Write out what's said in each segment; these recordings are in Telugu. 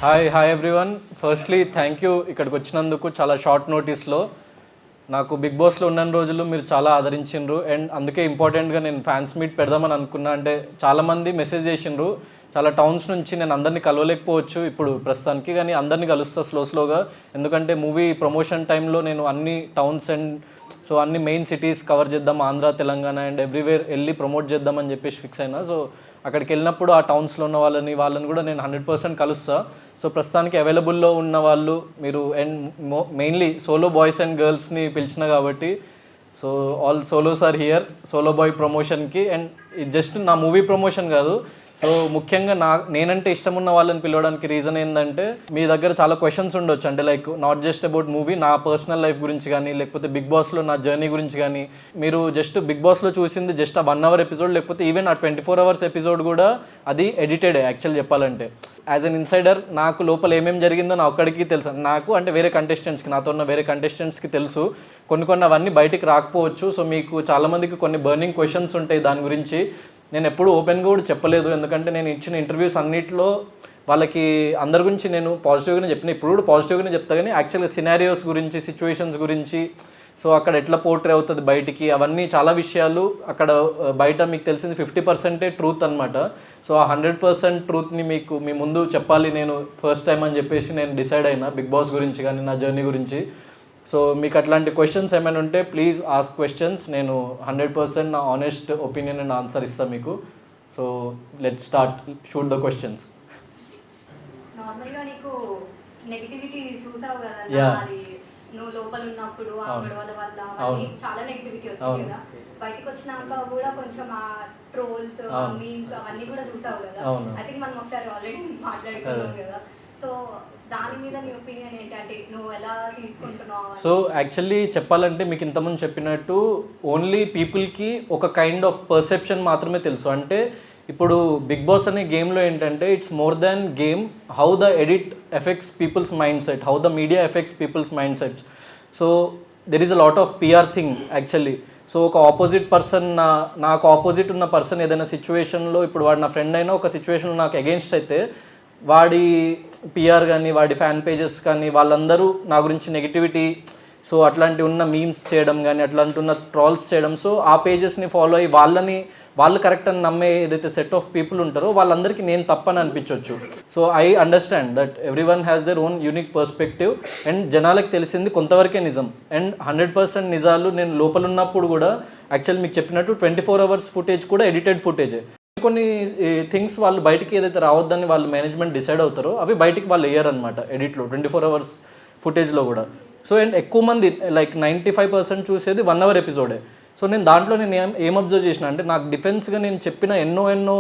Hi everyone. Firstly thank you ఇక్కడికి వచ్చినందుకు. చాలా షార్ట్ నోటీస్లో నాకు బిగ్ బాస్లో ఉన్న రోజులు మీరు చాలా ఆదరించిండ్రు అండ్ అందుకే ఇంపార్టెంట్గా నేను ఫ్యాన్స్ మీట్ పెడదామని అనుకున్నా. అంటే చాలామంది మెసేజ్ చేసిండ్రు చాలా టౌన్స్ నుంచి. నేను అందరినీ కలవలేకపోవచ్చు ఇప్పుడు ప్రస్తుతానికి, కానీ అందరినీ కలుస్తా స్లోగా. ఎందుకంటే మూవీ ప్రమోషన్ టైంలో నేను అన్ని టౌన్స్ అండ్ అన్ని మెయిన్ సిటీస్ కవర్ చేద్దాం, ఆంధ్ర తెలంగాణ అండ్ ఎవ్రీవేర్ వెళ్ళి ప్రమోట్ చేద్దామని చెప్పేసి ఫిక్స్ అయినా. సో అక్కడికి వెళ్ళినప్పుడు ఆ టౌన్స్లో ఉన్న వాళ్ళని కూడా నేను 100% కలుస్తా. సో ప్రస్తుతానికి అవైలబుల్లో ఉన్న వాళ్ళు మీరు and mainly solo boys and గర్ల్స్ని పిలిచిన కాబట్టి so all solos are here solo boy ప్రమోషన్కి. అండ్ ఇది జస్ట్ నా మూవీ ప్రమోషన్ కాదు. సో ముఖ్యంగా నేనంటే ఇష్టం ఉన్న వాళ్ళని పిలవడానికి రీజన్ ఏంటంటే మీ దగ్గర చాలా క్వశ్చన్స్ ఉండొచ్చు. అంటే like not just about movie, నా పర్సనల్ లైఫ్ గురించి కానీ లేకపోతే బిగ్ బాస్లో నా జర్నీ గురించి కానీ. మీరు జస్ట్ బిగ్ బాస్లో చూసింది జస్ట్ ఆ 1 hour ఎపిసోడ్, లేకపోతే ఈవెన్ ఆ 24 hours ఎపిసోడ్ కూడా అది ఎడిటెడ్ యాక్చువల్ చెప్పాలంటే. యాజ్ అన్ ఇన్సైడర్ నాకు లోపల ఏమేమి జరిగిందో నా ఒక్కడికి తెలుసు. నాకు అంటే వేరే కంటెస్టెంట్స్కి, నాతో ఉన్న వేరే కంటెస్టెంట్స్కి తెలుసు. కొన్ని అవన్నీ బయటికి రాకపోవచ్చు. సో మీకు చాలామందికి కొన్ని బర్నింగ్ క్వశ్చన్స్ ఉంటాయి దాని గురించి. నేను ఎప్పుడు ఓపెన్గా కూడా చెప్పలేదు, ఎందుకంటే నేను ఇచ్చిన ఇంటర్వ్యూస్ అన్నింటిలో వాళ్ళకి అందరి గురించి నేను పాజిటివ్గానే చెప్పిన, ఇప్పుడు కూడా పాజిటివ్గానే చెప్తా. కానీ యాక్చువల్గా సినారియోస్ గురించి, సిచ్యువేషన్స్ గురించి, సో అక్కడ ఎట్లా పోర్ట్రే అవుతుంది బయటికి, అవన్నీ చాలా విషయాలు అక్కడ బయట మీకు తెలిసింది 50% ట్రూత్ అనమాట. సో ఆ 100% ట్రూత్ని మీకు మీ ముందు చెప్పాలి నేను ఫస్ట్ టైం అని చెప్పేసి నేను డిసైడ్ అయినా బిగ్ బాస్ గురించి కానీ నా జర్నీ గురించి. సో మీకు అట్లాంటి క్వశ్చన్స్ ఏమైనా ఉంటే ప్లీజ్ ఆస్క్ క్వశ్చన్స్. నేను 100% నా ఆనెస్ట్ ఒపీనియన్ అండ్ ఆన్సర్ ఇస్తాను మీకు. So let's start, shoot the questions. నార్మల్గా నీకు నెగటివిటీ చూసావు కదా, నువ్వు లోపల ఉన్నప్పుడు ఆ గొడవల వల్ల చాలా నెగటివిటీ వచ్చింది కదా. బయటకు వచ్చినాక కూడా కొంచెం ఆ ట్రోల్స్, మీమ్స్ అవన్నీ కూడా చూసావు కదా. ఐ థింక్ మనం ఒకసారి ఆల్రెడీ మాట్లాడుకున్నాం కదా. సో దాని మీద నీ ఒపీనియన్ ఏంటంటే నువ్వు ఎలా తీసుకుంటున్నావు? సో యాక్చువల్లీ చెప్పాలంటే మీకు ఇంతకుముందు చెప్పినట్టు ఓన్లీ పీపుల్కి ఒక కైండ్ ఆఫ్ పర్సెప్షన్ మాత్రమే తెలుసు. అంటే ఇప్పుడు బిగ్ బాస్ అనే గేమ్లో ఏంటంటే it's more than game. How the edit effects peoples mind set, how the media effects peoples mind sets. So there is a lot of PR thing actually. So ఒక ఆపోజిట్ పర్సన్, నాకు ఆపోజిట్ ఉన్న పర్సన్ ఏదైనా సిచ్యువేషన్లో, ఇప్పుడు వాడు నా ఫ్రెండ్ అయినా ఒక సిచ్యువేషన్లో నాకు అగెన్స్ట్ అయితే వాడి పిఆర్ కానీ వాడి ఫ్యాన్ పేజెస్ కానీ వాళ్ళందరూ నా గురించి నెగిటివిటీ, సో అట్లాంటి ఉన్న మీమ్స్ చేయడం కానీ అట్లాంటి ఉన్న ట్రాల్స్ చేయడం. సో ఆ పేజెస్ని ఫాలో అయ్యి వాళ్ళు కరెక్ట్ అని నమ్మే ఏదైతే సెట్ ఆఫ్ పీపుల్ ఉంటారో వాళ్ళందరికీ నేను తప్పని అనిపించవచ్చు. So I understand that every one has their own unique perspective. And జనాలకు తెలిసింది కొంతవరకే నిజం అండ్ 100% నిజాలు. నేను లోపల ఉన్నప్పుడు కూడా యాక్చువల్ మీకు చెప్పినట్టు 24 hours ఫుటేజ్ కూడా ఎడిటెడ్ ఫుటేజే. కొన్ని థింగ్స్ వాళ్ళు బయటికి ఏదైతే రావద్దని వాళ్ళు మేనేజ్మెంట్ డిసైడ్ అవుతారో అవి బయటికి వాళ్ళు వేయరనమాట ఎడిట్లో 24 hours ఫుటేజ్లో కూడా. సో అండ్ ఎక్కువ మంది లైక్ 95% చూసేది 1 hour ఎపిసోడే. సో నేను దాంట్లో నేను ఏం అబ్జర్వ్ చేసిన అంటే నాకు డిఫెన్స్గా నేను చెప్పిన ఎన్నో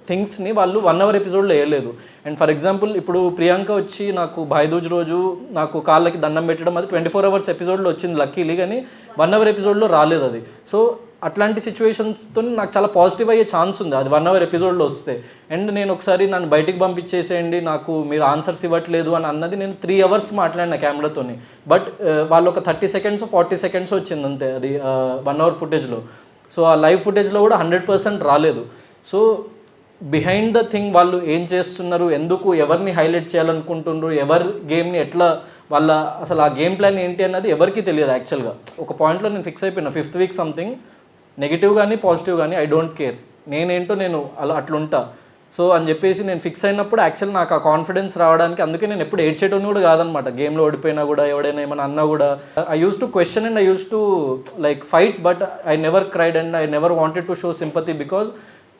థింగ్స్ని వాళ్ళు 1 hour ఎపిసోడ్లో వేయలేదు. అండ్ ఫర్ ఎగ్జాంపుల్ ఇప్పుడు ప్రియాంక వచ్చి నాకు భాయ్దూజ్ రోజు నాకు కాళ్ళకి దండం పెట్టడం అది 24 hours ఎపిసోడ్లో వచ్చింది లక్కీలీ, కానీ 1 hour ఎపిసోడ్లో రాలేదు అది. సో అట్లాంటి సిచ్యువేషన్స్తో నాకు చాలా పాజిటివ్ అయ్యే ఛాన్స్ ఉంది అది 1 hour ఎపిసోడ్లో వస్తే. అండ్ నేను ఒకసారి నన్ను బయటికి పంపించేసేయండి, నాకు మీరు ఆన్సర్స్ ఇవ్వట్లేదు అని అన్నది నేను 3 hours మాట్లాడిన కెమెరాతోని. బట్ వాళ్ళు ఒక 30 seconds 40 seconds వచ్చింది అంతే అది 1 hour ఫుటేజ్లో. సో ఆ లైవ్ ఫుటేజ్లో కూడా 100% రాలేదు. సో బిహైండ్ ద థింగ్ వాళ్ళు ఏం చేస్తున్నారు, ఎందుకు ఎవరిని హైలైట్ చేయాలనుకుంటున్నారు, ఎవరి గేమ్ని ఎట్లా వాళ్ళ అసలు ఆ గేమ్ ప్లాన్ ఏంటి అన్నది ఎవరికీ తెలియదు యాక్చువల్గా. ఒక పాయింట్లో నేను ఫిక్స్ అయిపోయినా 5th week సంథింగ్, నెగిటివ్ కానీ పాజిటివ్ కానీ ఐ డోంట్ కేర్, నేనేంటో నేను అట్లుంటా. సో అని చెప్పేసి నేను ఫిక్స్ అయినప్పుడు యాక్చువల్ నాకు ఆ కాన్ఫిడెన్స్ రావడానికి, అందుకే నేను ఎప్పుడు ఏడ్చేటోని కూడా కాదనమాట. గేమ్లో ఓడిపోయినా కూడా ఎవడైనా ఏమైనా అన్నా కూడా I use to question and I use to like fight, but I never cried and I never wanted to show sympathy because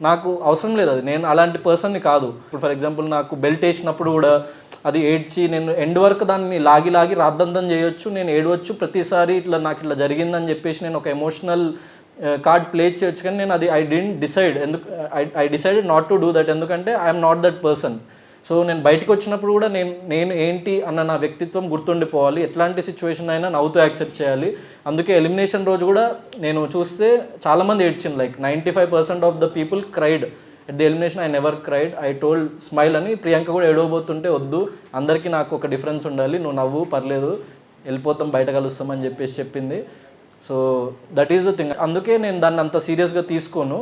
నాకు అవసరం లేదు అది. నేను అలాంటి పర్సన్ని కాదు. ఇప్పుడు ఫర్ ఎగ్జాంపుల్ నాకు బెల్ట్ వేసినప్పుడు కూడా అది ఏడ్చి నేను ఎండ్ వరకు దాన్ని లాగి రాద్దంతం చేయొచ్చు, నేను ఏడవచ్చు ప్రతిసారి ఇట్లా నాకు ఇట్లా జరిగిందని చెప్పేసి నేను ఒక ఎమోషనల్ కార్డ్ ప్లే చేయొచ్చు. కానీ నేను అది I didn't decide, I decided not to do that, ఎందుకంటే I'm not that person. So నేను బయటకు వచ్చినప్పుడు కూడా నేను ఏంటి అన్న నా వ్యక్తిత్వం గుర్తుండిపోవాలి. ఎట్లాంటి సిచ్యువేషన్ అయినా నవ్వుతూ యాక్సెప్ట్ చేయాలి. అందుకే ఎలిమినేషన్ రోజు కూడా నేను చూస్తే చాలామంది ఏడ్చింది, like 95% of the people cried at the elimination. I never cried, I told smile అని. ప్రియాంక కూడా ఏడవబోతుంటే వద్దు, అందరికీ నాకు ఒక డిఫరెన్స్ ఉండాలి, నువ్వు నవ్వు పర్లేదు, వెళ్ళిపోతాం బయట కలుస్తామని చెప్పేసి చెప్పింది. So that is the thing. అందుకే నేను దాన్ని అంత సీరియస్గా తీసుకోను.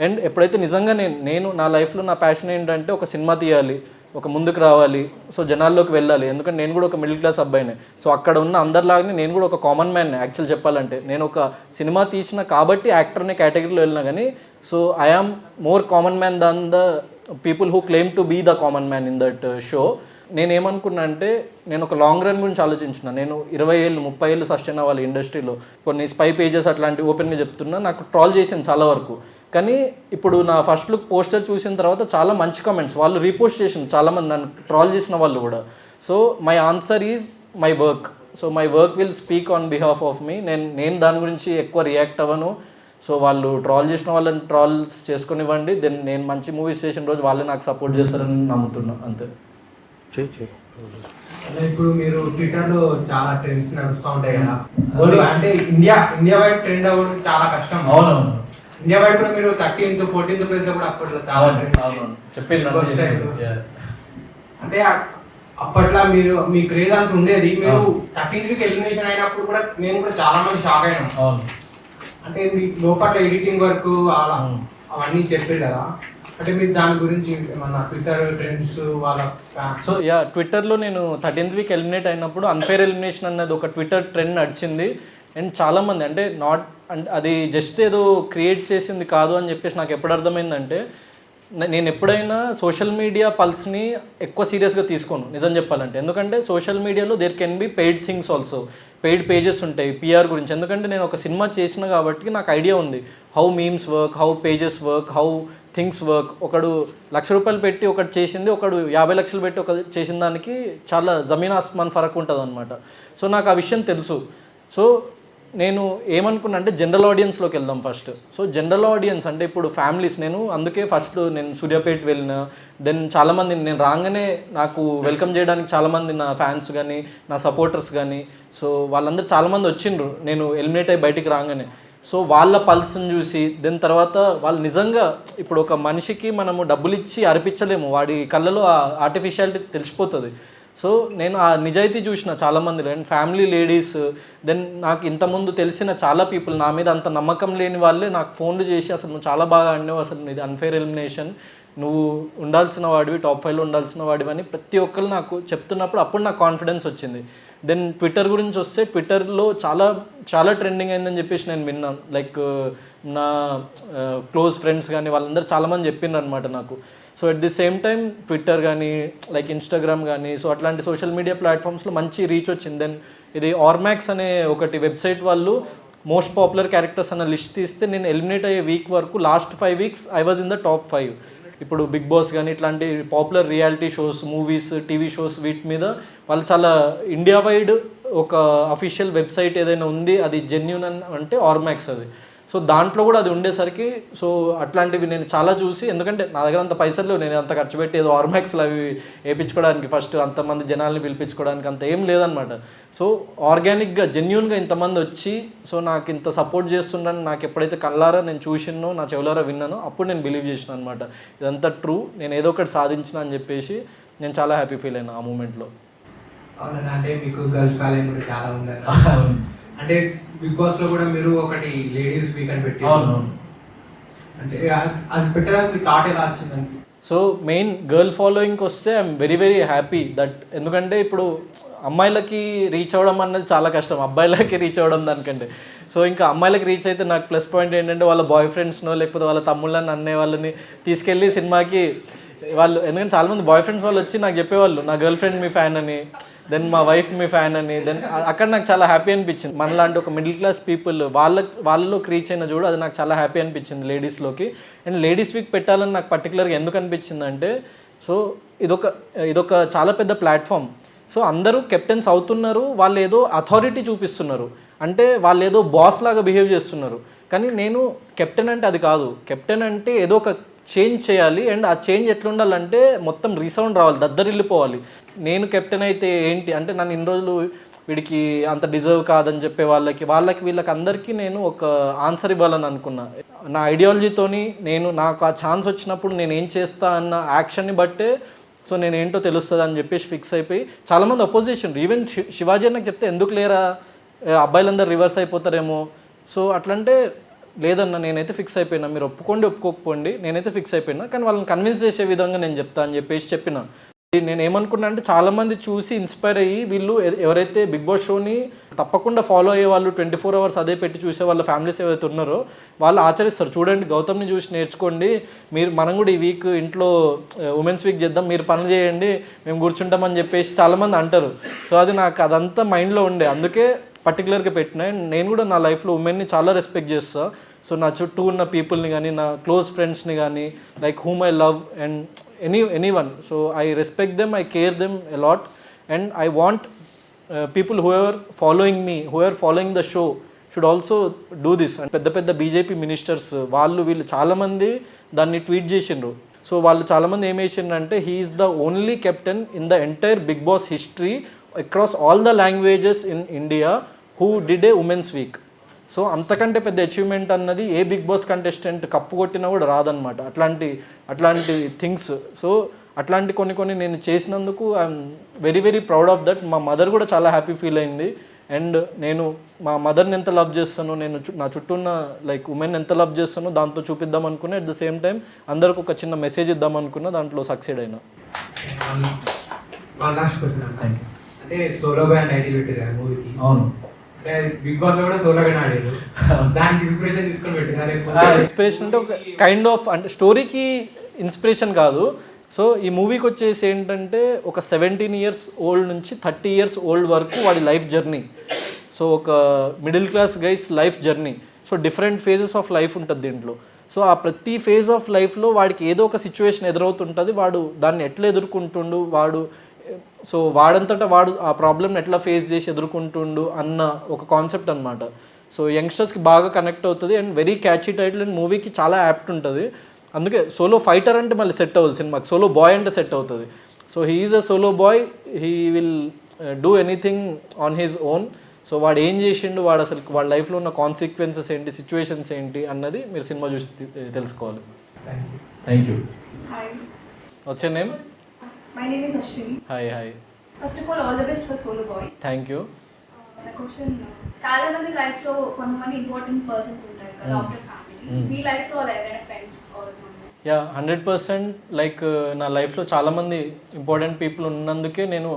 అండ్ ఎప్పుడైతే నిజంగా నేను నా లైఫ్లో నా ప్యాషన్ ఏంటంటే ఒక సినిమా తీయాలి, ఒక ముందుకు రావాలి, సో జనాల్లోకి వెళ్ళాలి. ఎందుకంటే నేను కూడా ఒక మిడిల్ క్లాస్ అబ్బాయినే. సో అక్కడ ఉన్న అందరిలాగానే నేను కూడా ఒక కామన్ మ్యాన్ యాక్చువల్ చెప్పాలంటే. నేను ఒక సినిమా తీసిన కాబట్టి యాక్టర్ అనే కేటగిరీలో వెళ్ళినా కానీ, so I am more common man than the people who claim to be the common man in that show. నేనేమనుకున్నా అంటే నేను ఒక లాంగ్ రన్ గురించి ఆలోచించిన. నేను 20 ఏళ్ళు 30 ఏళ్ళు సస్టైన్ అవ్వాలి ఇండస్ట్రీలో. కొన్ని స్పై పేజెస్ అట్లాంటివి ఓపెన్గా చెప్తున్నా, నాకు ట్రాల్ చేసింది చాలా వరకు. కానీ ఇప్పుడు నా ఫస్ట్ లుక్ పోస్టర్ చూసిన తర్వాత చాలా మంచి కామెంట్స్ వాళ్ళు రీపోస్ట్ చేసింది, చాలామంది నన్ను ట్రాల్ చేసిన వాళ్ళు కూడా. So my answer is my work. So my work will speak on behalf of me. నేను దాని గురించి ఎక్కువ రియాక్ట్ అవ్వను. సో వాళ్ళు ట్రాల్ చేసిన వాళ్ళని ట్రాల్స్ చేసుకునివ్వండి. దెన్ నేను మంచి మూవీస్ చేసిన రోజు వాళ్ళే నాకు సపోర్ట్ చేస్తారని నమ్ముతున్నా, అంతే. ఇప్పుడు మీరు ట్విట్టర్ లో చాలా ట్రెండ్స్ నడుస్తూ ఉంటాయి కదా, అంటే ఇండియా వైడ్ ట్రెండ్ అవ్వడం చాలా కష్టం. అవునవును, ఇండియా వైడ్ కూడా మీరు 13th 14th ప్లేస్ లో కూడా అప్పట్లో చాలా అంటే అప్పట్లో మీరు మీ క్రేజ్ అంత ఉండేది. మీరు 13th ఎలిమినేషన్ అయినప్పుడు కూడా మేము కూడా చాలా మంది షాక్ అయినాం. అంటే మీ లోపల ఎడిటింగ్ వర్క్ అలా అవన్నీ చెప్పారు కదా, అంటే మీరు దాని గురించి ఏమన్నా ట్విట్టర్ ట్రెండ్స్ వాళ్ళ సో ట్విట్టర్లో నేను 13th వీక్ ఎలిమినేట్ అయినప్పుడు అన్ఫేర్ ఎలిమినేషన్ అన్నది ఒక ట్విట్టర్ ట్రెండ్ నడిచింది. అండ్ చాలామంది అంటే అది జస్ట్ ఏదో క్రియేట్ చేసింది కాదు అని చెప్పేసి నాకు ఎప్పుడు అర్థమైందంటే, నేను ఎప్పుడైనా సోషల్ మీడియా పల్స్ని ఎక్కువ సీరియస్గా తీసుకోను నిజం చెప్పాలంటే. ఎందుకంటే సోషల్ మీడియాలో there can be paid things also, paid pages ఉంటాయి పిఆర్ గురించి. ఎందుకంటే నేను ఒక సినిమా చేసిన కాబట్టి నాకు ఐడియా ఉంది how memes work, how pages work, how things work. ఒకడు ₹1,00,000 పెట్టి ఒకటి చేసింది, ఒకడు 50 లక్షలు పెట్టి ఒక చేసిన దానికి చాలా జమీన్ ఆస్మాన్ ఫరక్ ఉంటుంది అనమాట. సో నాకు ఆ విషయం తెలుసు. సో నేను ఏమనుకున్నా అంటే జనరల్ ఆడియన్స్లోకి వెళ్దాం ఫస్ట్. సో జనరల్ ఆడియన్స్ అంటే ఇప్పుడు ఫ్యామిలీస్, నేను అందుకే ఫస్ట్ నేను సూర్యాపేట వెళ్ళిన. దెన్ చాలామంది నేను రాగానే నాకు వెల్కమ్ చేయడానికి చాలామంది నా ఫ్యాన్స్ కానీ నా సపోర్టర్స్ కానీ, సో వాళ్ళందరూ చాలామంది వచ్చిండ్రు నేను ఎలిమినేట్ అయ్యి బయటికి రాగానే. సో వాళ్ళ పల్స్ని చూసి దెన్ తర్వాత వాళ్ళు నిజంగా ఇప్పుడు ఒక మనిషికి మనము డబ్బులు ఇచ్చి అర్పించలేము, వాడి కళ్ళలో ఆ ఆర్టిఫిషియాలిటీ తెలిసిపోతుంది. సో నేను ఆ నిజాయితీ చూసిన చాలామందిలో. అండ్ ఫ్యామిలీ లేడీస్, దెన్ నాకు ఇంతకుముందు తెలిసిన చాలా పీపుల్, నా మీద అంత నమ్మకం లేని వాళ్ళే నాకు ఫోన్లు చేసి అసలు నువ్వు చాలా బాగా ఆడినావు, అసలు ఇది అన్ఫేర్ ఎలిమినేషన్, నువ్వు ఉండాల్సిన వాడివి, టాప్ 5లో ఉండాల్సిన వాడివి అని ప్రతి ఒక్కరు నాకు చెప్తున్నప్పుడు అప్పుడు నాకు కాన్ఫిడెన్స్ వచ్చింది. దెన్ ట్విట్టర్ గురించి వస్తే ట్విట్టర్లో చాలా చాలా ట్రెండింగ్ అయిందని చెప్పేసి నేను విన్నాను. లైక్ నా క్లోజ్ ఫ్రెండ్స్ కానీ వాళ్ళందరూ చాలామంది చెప్పిండ్రు అనమాట నాకు. So at the same time Twitter కానీ లైక్ ఇన్స్టాగ్రామ్ కానీ సో అట్లాంటి సోషల్ మీడియా ప్లాట్ఫామ్స్లో మంచి రీచ్ వచ్చింది. దెన్ ఇది ఆర్మాక్స్ అనే ఒకటి వెబ్సైట్ వాళ్ళు మోస్ట్ పాపులర్ క్యారెక్టర్స్ అన్న లిస్ట్ తీస్తే నేను ఎలిమినేట్ అయ్యే వీక్ వరకు last 5 weeks I was in the top 5. ఇప్పుడు బిగ్ బాస్ కానీ ఇట్లాంటి popular reality shows, movies, TV shows వీటి మీద వాళ్ళు చాలా ఇండియా వైడ్ ఒక అఫీషియల్ వెబ్సైట్ ఏదైనా ఉంది అది జెన్యూన్ అంటే ఆర్మాక్స్ అది. సో దాంట్లో కూడా అది ఉండేసరికి సో అట్లాంటివి నేను చాలా చూసి, ఎందుకంటే నా దగ్గర అంత పైసలు నేను అంత ఖర్చు పెట్టి ఏదో ఆర్మాక్స్లో అవి వేయించుకోవడానికి ఫస్ట్ అంతమంది జనాల్ని పిలిపించుకోవడానికి అంత ఏం లేదనమాట. సో ఆర్గానిక్గా జెన్యూన్గా ఇంతమంది వచ్చి సో నాకు ఇంత సపోర్ట్ చేస్తుండని నాకు ఎప్పుడైతే కళ్ళారా నేను చూసినో నా చెవులారా విన్నానో అప్పుడు నేను బిలీవ్ చేసిన అనమాట, ఇదంతా ట్రూ, నేను ఏదో ఒకటి సాధించిన అని చెప్పేసి నేను చాలా హ్యాపీ ఫీల్ అయినా ఆ మూమెంట్లో. అవునండి, అంటే మీకు గర్ల్స్ ఫాలోయింగ్ కూడా చాలా ఉంది. అంటే బిగ్ బాస్ లో కూడా మీరు ఒకటి లేడీస్ వీక్ అని పెట్టి, అంటే అది పెట్టడానికి థాట్ ఎలా వచ్చిందండి? సో మెయిన్ గర్ల్ ఫాలోయింగ్కి వస్తే I'm very very happy that. ఎందుకంటే ఇప్పుడు అమ్మాయిలకి రీచ్ అవ్వడం అన్నది చాలా కష్టం, అబ్బాయిలకి రీచ్ అవ్వడం దానికంటే. సో ఇంకా అమ్మాయిలకి రీచ్ అయితే నాకు ప్లస్ పాయింట్ ఏంటంటే వాళ్ళ బాయ్ ఫ్రెండ్స్నో లేకపోతే వాళ్ళ తమ్ముళ్ళని అన్నే వాళ్ళని తీసుకెళ్ళి సినిమాకి వాళ్ళు, ఎందుకంటే చాలామంది బాయ్ ఫ్రెండ్స్ వాళ్ళు వచ్చి నాకు చెప్పేవాళ్ళు నా గర్ల్ ఫ్రెండ్ మీ ఫ్యాన్ అని, దెన్ మా వైఫ్ మీ ఫ్యాన్ అని. దెన్ అక్కడ నాకు చాలా హ్యాపీ అనిపించింది. మనలాంటి ఒక మిడిల్ క్లాస్ పీపుల్ వాళ్ళలోకి రీచ్ అయిన చూడు, అది నాకు చాలా హ్యాపీ అనిపించింది లేడీస్లోకి. అండ్ లేడీస్ వీక్ పెట్టాలని నాకు పర్టికులర్గా ఎందుకు అనిపించింది అంటే, సో ఇదొక చాలా పెద్ద ప్లాట్ఫామ్. సో అందరూ కెప్టెన్స్ అవుతున్నారు, వాళ్ళు ఏదో అథారిటీ చూపిస్తున్నారు, అంటే వాళ్ళు ఏదో బాస్ లాగా బిహేవ్ చేస్తున్నారు. కానీ నేను కెప్టెన్ అంటే అది కాదు. కెప్టెన్ అంటే ఏదో ఒక చేంజ్ చేయాలి. అండ్ ఆ చేంజ్ ఎట్లుండాలంటే మొత్తం రీసౌండ్ రావాలి, దద్దరిల్లిపోవాలి. నేను కెప్టెన్ అయితే ఏంటి అంటే నన్ను ఇన్ని రోజులు వీడికి అంత డిజర్వ్ కాదని చెప్పే వీళ్ళకి అందరికీ నేను ఒక ఆన్సర్ ఇవ్వాలని అనుకున్నా. నా ఐడియాలజీతోని నాకు ఆ ఛాన్స్ వచ్చినప్పుడు నేను ఏం చేస్తా అన్న యాక్షన్ని బట్టే సో నేను ఏంటో తెలుస్తుంది అని చెప్పేసి ఫిక్స్ అయిపోయి చాలామంది అపోజిషన్, ఈవెన్ శివాజీ నాకు చెప్తే ఎందుకు లేరా అబ్బాయిలందరూ రివర్స్ అయిపోతారేమో, సో అట్లంటే లేదన్నా నేనైతే ఫిక్స్ అయిపోయినా, మీరు ఒప్పుకోండి ఒప్పుకోకపోండి నేనైతే ఫిక్స్ అయిపోయినా, కానీ వాళ్ళని కన్విన్స్ చేసే విధంగా నేను చెప్తా అని చెప్పేసి చెప్పిన. నేను ఏమనుకున్నా అంటే చాలామంది చూసి ఇన్స్పైర్ అయ్యి వీళ్ళు ఎవరైతే బిగ్ బాస్ షోని తప్పకుండా ఫాలో అయ్యే వాళ్ళు 24 hours అదే పెట్టి చూసే వాళ్ళ ఫ్యామిలీస్ ఏవైతే ఉన్నారో వాళ్ళు ఆచరిస్తారు. చూడండి, గౌతమ్ని చూసి నేర్చుకోండి, మనం కూడా ఈ వీక్ ఇంట్లో ఉమెన్స్ వీక్ చేద్దాం, మీరు పనులు చేయండి, మేము కూర్చుంటామని చెప్పేసి చాలామంది అంటారు. సో అది నాకు అదంతా మైండ్లో ఉండే, అందుకే పర్టికులర్గా పెట్టిన. నేను కూడా నా లైఫ్లో ఉమెన్ని చాలా రెస్పెక్ట్ చేస్తాను. సో నా చుట్టూ ఉన్న పీపుల్ని కానీ, నా క్లోజ్ ఫ్రెండ్స్ని కానీ, like whom I love and anyone. So I respect them, I care them a lot and I want people who are following me, who are following the show should also do this. And పెద్ద పెద్ద బీజేపీ మినిస్టర్స్ వీళ్ళు చాలామంది దాన్ని ట్వీట్ చేసిండ్రు. సో వాళ్ళు చాలామంది ఏం చేసిండ్రు అంటే he is the only captain in the entire Bigg Boss history across all the languages in India who did a women's week. So అంతకంటే పెద్ద అచీవ్మెంట్ అన్నది ఏ బిగ్ బాస్ కంటెస్టెంట్ కప్పు కొట్టినా కూడా రాదనమాట. అట్లాంటి థింగ్స్. సో అట్లాంటి కొన్ని నేను చేసినందుకు I'm very very proud of that. మా మదర్ కూడా చాలా హ్యాపీ ఫీల్ అయింది. అండ్ నేను మా మదర్ని ఎంత లవ్ చేస్తానో, నేను నా చుట్టూ ఉన్న లైక్ ఉమెన్ ఎంత లవ్ చేస్తానో దాంతో చూపిద్దాం అనుకున్నా. అట్ ద సేమ్ టైం అందరికి ఒక చిన్న మెసేజ్ ఇద్దాం అనుకున్నా, దాంట్లో సక్సెడ్ అయినా. అంటే సోలో బ్యాండ్ టైటిల్ పెట్టారు మూవీకి. అవును, బిగ్ బాస్ కూడా సోలో బ్యాండ్ ఆడారు. దానికి ఇన్స్పిరేషన్ తీసుకొని పెట్టినారు. ఇన్స్పిరేషన్ అంటే ఒక కైండ్ ఆఫ్, అంటే స్టోరీకి ఇన్స్పిరేషన్ కాదు. సో ఈ మూవీకి వచ్చేసి ఏంటంటే ఒక 17 years ఓల్డ్ నుంచి 30 years ఓల్డ్ వరకు వాడి లైఫ్ జర్నీ. సో ఒక middle class guys life journey. So different phases of life ఉంటుంది దీంట్లో. సో ఆ ప్రతి ఫేజ్ ఆఫ్ లైఫ్లో వాడికి ఏదో ఒక సిచ్యువేషన్ ఎదురవుతుంటుంది. వాడు దాన్ని ఎట్లా ఎదుర్కొంటుండు, సో వాడంతటా వాడు ఆ ప్రాబ్లమ్ని ఎట్లా ఫేస్ చేసి ఎదుర్కొంటుండు అన్న ఒక కాన్సెప్ట్ అనమాట. సో యంగ్స్టర్స్కి బాగా కనెక్ట్ అవుతుంది and very catchy title and మూవీకి చాలా యాప్ట్ ఉంటుంది. అందుకే సోలో ఫైటర్ అంటే మళ్ళీ సెట్ అవ్వదు సినిమాకి, సోలో బాయ్ అంటే సెట్ అవుతుంది. So he is a solo boy, he will do anything on his own. So వాడు ఏం చేసిండు, వాడు అసలు వాళ్ళ లైఫ్లో ఉన్న కాన్సిక్వెన్సెస్ ఏంటి, సిచ్యువేషన్స్ ఏంటి అన్నది మీరు సినిమా చూసి తెలుసుకోవాలి. Thank you. వచ్చే name? My name is Ashwini. Hi. First of all the best for Solo Boy. Thank you. నా క్వశ్చన్, చాలా మంది లైఫ్ లో కొంతమంది ఇంపార్టెంట్ పర్సన్స్ ఉంటారు కదా ఆఫ్టర్ ఫ్యామిలీ. మీ లైఫ్ లో ఎవరైనా friends or something? Yeah, 100%. Like నా లైఫ్లో చాలామంది ఇంపార్టెంట్ పీపుల్ ఉన్నందుకే నేను,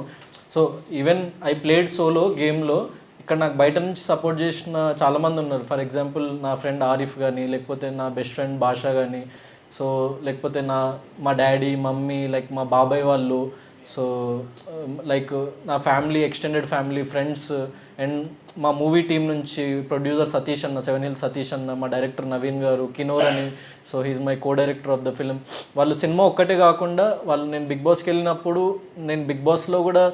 so even I played solo గేమ్లో ఇక్కడ నాకు బయట నుంచి సపోర్ట్ చేసిన చాలామంది ఉన్నారు. ఫర్ ఎగ్జాంపుల్ నా ఫ్రెండ్ ఆరిఫ్ కానీ, లేకపోతే నా బెస్ట్ ఫ్రెండ్ భాషా కానీ, సో లేకపోతే మా డాడీ, మమ్మీ, లైక్ మా బాబాయ్ వాళ్ళు, సో లైక్ నా family, extended family, friends and మా మూవీ టీం నుంచి ప్రొడ్యూసర్ సతీష్ అన్న, 7 Hills సతీష్ అన్న, మా డైరెక్టర్ నవీన్ గారు, కినోర్ అని, so he is my co director of the film. వాళ్ళు సినిమా ఒక్కటే కాకుండా నేను బిగ్ బాస్కి వెళ్ళినప్పుడు నేను బిగ్ బాస్లో కూడా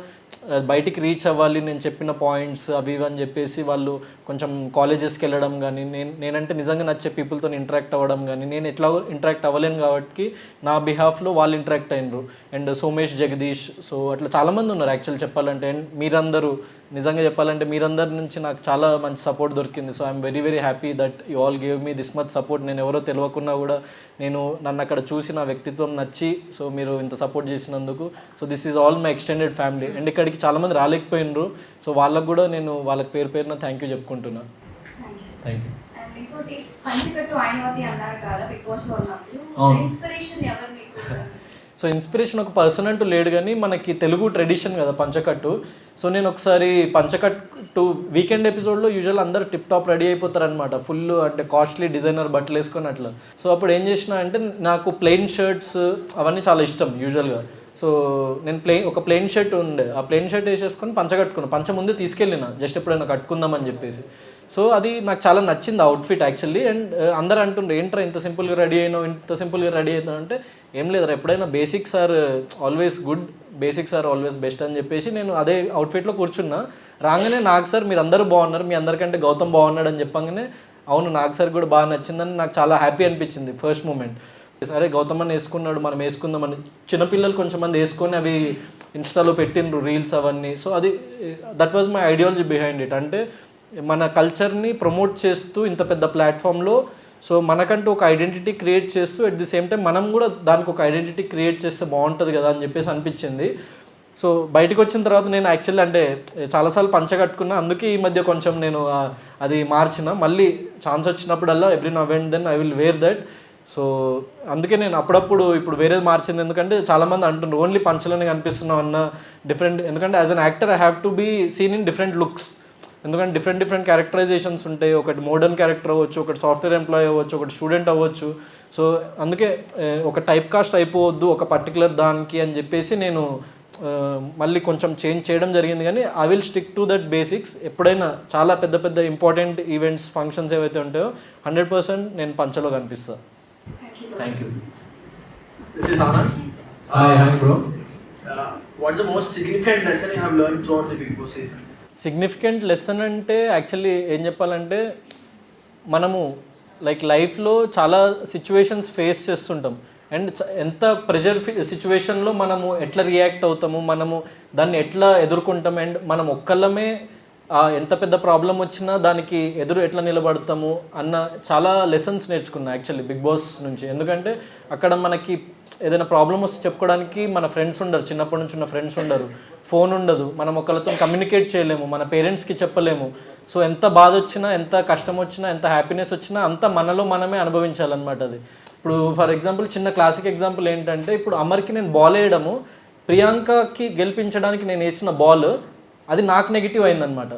బయటికి రీచ్ అవ్వాలి, నేను చెప్పిన పాయింట్స్ అవి ఇవి అని చెప్పేసి వాళ్ళు కొంచెం కాలేజెస్కి వెళ్ళడం కానీ, నేనంటే నిజంగా నచ్చే పీపుల్తో ఇంటరాక్ట్ అవ్వడం కానీ, నేను ఎట్లా ఇంటరాక్ట్ అవ్వలేను కాబట్టి నా బిహాఫ్లో వాళ్ళు ఇంటరాక్ట్ అయినరు. అండ్ సోమేష్, జగదీష్, సో అట్లా చాలామంది ఉన్నారు యాక్చువల్ చెప్పాలంటే. అండ్ మీరందరూ నిజంగా చెప్పాలంటే మీరందరి నుంచి నాకు చాలా మంచి సపోర్ట్ దొరికింది. So I'm very very happy that you all gave me this much support. నేను ఎవరో తెలియకున్నా కూడా నన్ను అక్కడ చూసి నా వ్యక్తిత్వం నచ్చి సో మీరు ఇంత సపోర్ట్ చేసినందుకు, so this is all my extended family. And ఇక్కడికి చాలామంది రాలేకపోయినరు, సో వాళ్ళకు కూడా నేను వాళ్ళకి పేరున థ్యాంక్ యూ చెప్పుకుంటున్నా. Thank you. అండ్ ఇంకోటి, పంచకట్టు ఆయనవతి అన్నారు కదా బిగ్ బాస్ లో ఉన్నప్పుడు, ఇన్స్పిరేషన్ ఎవరు మీకు? సో ఇన్స్పిరేషన్ ఒక పర్సన్ అంటూ లేడు, కానీ మనకి తెలుగు ట్రెడిషన్ కదా పంచకట్టు. సో నేను ఒకసారి పంచకట్టు వీకెండ్ ఎపిసోడ్లో యూజువల్ అందరూ టిప్ టాప్ రెడీ అయిపోతారనమాట, ఫుల్ అంటే కాస్ట్లీ డిజైనర్ బట్టలు వేసుకొని అట్లా. సో అప్పుడు ఏం చేసిన అంటే నాకు ప్లెయిన్ షర్ట్స్ అవన్నీ చాలా ఇష్టం యూజువల్గా. సో నేను ఒక ప్లెయిన్ షర్ట్ ఉండే, ఆ ప్లెయిన్ షర్ట్ వేసేసుకొని పంచ కట్టుకున్నాను. పంచ ముందే తీసుకెళ్ళిన జస్ట్ ఎప్పుడైనా కట్టుకుందామని చెప్పేసి. సో అది నాకు చాలా నచ్చింది అవుట్ఫిట్ యాక్చువల్లీ. అండ్ అందరూ అంటుండ్రు ఏంట్రా ఇంత సింపుల్గా రెడీ అయినావు, ఇంత సింపుల్గా రెడీ అవుతావు అంటే, ఏం లేదురా ఎప్పుడైనా basics are always good, basics are always best అని చెప్పేసి నేను అదే అవుట్ఫిట్లో కూర్చున్నా. రాగానే నాకు సార్ మీరు అందరూ బాగున్నారు, మీ అందరికంటే గౌతమ్ బాగున్నాడు అని చెప్పగానే అవును నాకు సార్ కూడా బాగా నచ్చిందని నాకు చాలా హ్యాపీ అనిపించింది ఫస్ట్ మూమెంట్. సరే గౌతమ్ అని వేసుకున్నాడు, మనం వేసుకుందామని. చిన్నపిల్లలు కొంచెం మంది వేసుకొని అవి ఇన్స్టాలో పెట్టిండ్రు రీల్స్ అవన్నీ. సో అది that was my ideology behind it. అంటే మన కల్చర్ని ప్రమోట్ చేస్తూ ఇంత పెద్ద ప్లాట్ఫామ్లో సో మనకంటూ ఒక ఐడెంటిటీ క్రియేట్ చేస్తూ అట్ ది సేమ్ టైం మనం కూడా దానికి ఒక ఐడెంటిటీ క్రియేట్ చేస్తే బాగుంటుంది కదా అని చెప్పేసి అనిపించింది. సో బయటకు వచ్చిన తర్వాత నేను యాక్చువల్లీ అంటే చాలాసార్లు పంచ కట్టుకున్నా, అందుకే ఈ మధ్య కొంచెం నేను అది మార్చిన. మళ్ళీ ఛాన్స్ వచ్చినప్పుడల్లా every now and then I will wear that. So అందుకే నేను అప్పుడప్పుడు ఇప్పుడు వేరేది మార్చింది, ఎందుకంటే చాలామంది అంటున్నారు ఓన్లీ పంచలోనే కనిపిస్తున్నాం అన్న డిఫరెంట్, ఎందుకంటే as an actor I have to be seen in different looks, ఎందుకంటే డిఫరెంట్ క్యారెక్టరైజేషన్స్ ఉంటాయి. ఒకటి మోడర్న్ క్యారెక్టర్ అవ్వచ్చు, ఒకటి సాఫ్ట్వేర్ ఎంప్లాయీ అవ్వచ్చు, ఒకటి స్టూడెంట్ అవ్వచ్చు. సో అందుకే ఒక టైప్ కాస్ట్ అయిపోవద్దు ఒక పర్టికులర్ దానికి అని చెప్పేసి నేను మళ్ళీ కొంచెం చేంజ్ చేయడం జరిగింది. కానీ I will stick to that basics. ఎప్పుడైనా చాలా పెద్ద ఇంపార్టెంట్ ఈవెంట్స్ ఫంక్షన్స్ ఏవైతే ఉంటాయో 100% నేను పంచలో కనిపిస్తాను. Thank you. This is Anand. Hi bro. What's the most significant lesson you have learned throughout the Bigg Boss season? Significant lesson అంటే యాక్చువల్లీ ఏం చెప్పాలంటే, మనము లైక్ లైఫ్లో చాలా సిచ్యువేషన్స్ ఫేస్ చేస్తుంటాం అండ్ ఎంత ప్రెషర్ సిచ్యువేషన్లో మనము ఎట్లా రియాక్ట్ అవుతాము, మనము దాన్ని ఎట్లా ఎదుర్కొంటాం అండ్ మనం ఒక్కళ్ళమే ఎంత పెద్ద ప్రాబ్లం వచ్చినా దానికి ఎదురు ఎట్లా నిలబడతాము అన్న చాలా లెసన్స్ నేర్చుకున్నా యాక్చువల్లీ బిగ్ బాస్ నుంచి. ఎందుకంటే అక్కడ మనకి ఏదైనా ప్రాబ్లం వస్తే చెప్పుకోవడానికి మన ఫ్రెండ్స్ ఉండరు, చిన్నప్పటి నుంచి ఉన్న ఫ్రెండ్స్ ఉండరు, ఫోన్ ఉండదు, మనం ఒకళ్ళతో కమ్యూనికేట్ చేయలేము, మన పేరెంట్స్కి చెప్పలేము. సో ఎంత బాధ వచ్చినా, ఎంత కష్టం వచ్చినా, ఎంత హ్యాపీనెస్ వచ్చినా అంతా మనలో మనమే అనుభవించాలన్నమాట. అది ఇప్పుడు ఫర్ ఎగ్జాంపుల్ చిన్న క్లాసిక్ ఎగ్జాంపుల్ ఏంటంటే, ఇప్పుడు అమర్కి నేను బాల్ వేయడము, ప్రియాంకకి గెలిపించడానికి నేను వేసిన బాల్ అది నాకు నెగిటివ్ అయిందనమాట.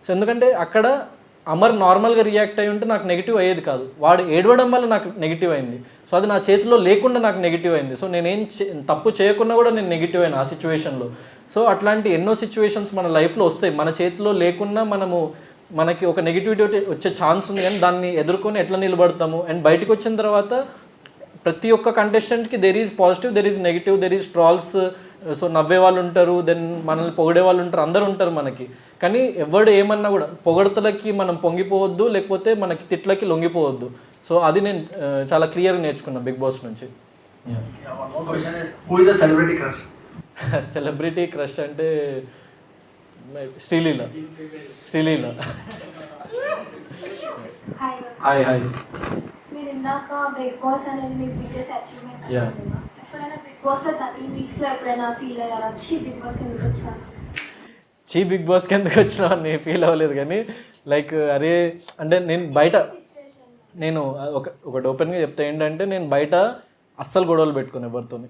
సో ఎందుకంటే అక్కడ అమర్ నార్మల్గా రియాక్ట్ అయ్యి ఉంటే నాకు నెగిటివ్ అయ్యేది కాదు, వాడు ఏడవడం వల్ల నాకు నెగిటివ్ అయింది. సో అది నా చేతిలో లేకుండా నాకు నెగిటివ్ అయింది. సో నేనేం తప్పు చేయకుండా కూడా నేను నెగిటివ్ అయినా ఆ సిచ్యువేషన్లో. సో అట్లాంటి ఎన్నో సిచ్యువేషన్స్ మన లైఫ్లో వస్తాయి, మన చేతిలో లేకున్నా మనకి ఒక నెగిటివిటీ వచ్చే ఛాన్స్ ఉంది, కానీ దాన్ని ఎదుర్కొని ఎట్లా నిలబడతాము. అండ్ బయటకు వచ్చిన తర్వాత ప్రతి ఒక్క కంటెస్టెంట్కి there is positive, there is negative, there is trolls. So నవ్వే వాళ్ళు ఉంటారు, దెన్ మనల్ని పొగిడే వాళ్ళు ఉంటారు, అందరూ ఉంటారు మనకి. కానీ ఎవడు ఏమన్నా కూడా పొగడతలకి మనం పొంగిపోవద్దు, లేకపోతే మనకి తిట్లకి లొంగిపోవద్దు. సో అది నేను చాలా క్లియర్గా నేర్చుకున్నాను బిగ్ బాస్ నుంచి. One more question is, who is the celebrity crush? Celebrity crush అంటే శ్రీలీల. హాయ్. మీరు ఇందాక బిగ్ బాస్ అనేది మీ బిగ్గెస్ట్ అచీవ్మెంట్ అన్నారు. ఎప్పుడైనా బిగ్ బాస్ లో 30 weeks లో ఎప్పుడైనా ఫీల్ అయ్యారా, వచ్చి బిగ్ బాస్ కిందకి వచ్చాను బిగ్ బాస్కి ఎందుకు వచ్చినా అని ఫీల్ అవ్వలేదు. కానీ లైక్ అరే అంటే నేను ఒకటి ఓపెన్గా చెప్తే ఏంటంటే, నేను బయట అస్సలు గొడవలు పెట్టుకుని ఎవరితోని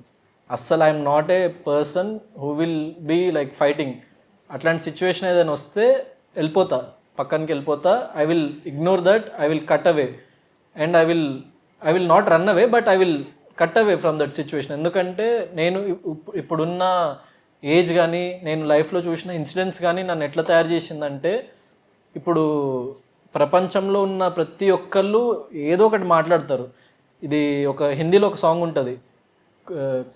అస్సలు. I'm not a person who will be like fighting. అట్లాంటి సిచ్యువేషన్ ఏదైనా వస్తే పక్కనకి వెళ్ళిపోతా. I will ignore that, I will cut away and I will not run away, but I will cut away from that situation. ఎందుకంటే నేను ఇప్పుడున్న ఏజ్ కానీ నేను లైఫ్లో చూసిన ఇన్సిడెంట్స్ కానీ నన్ను ఎట్లా తయారు చేసిందంటే, ఇప్పుడు ప్రపంచంలో ఉన్న ప్రతి ఒక్కళ్ళు ఏదో ఒకటి మాట్లాడతారు. ఇది ఒక హిందీలో ఒక సాంగ్ ఉంటుంది,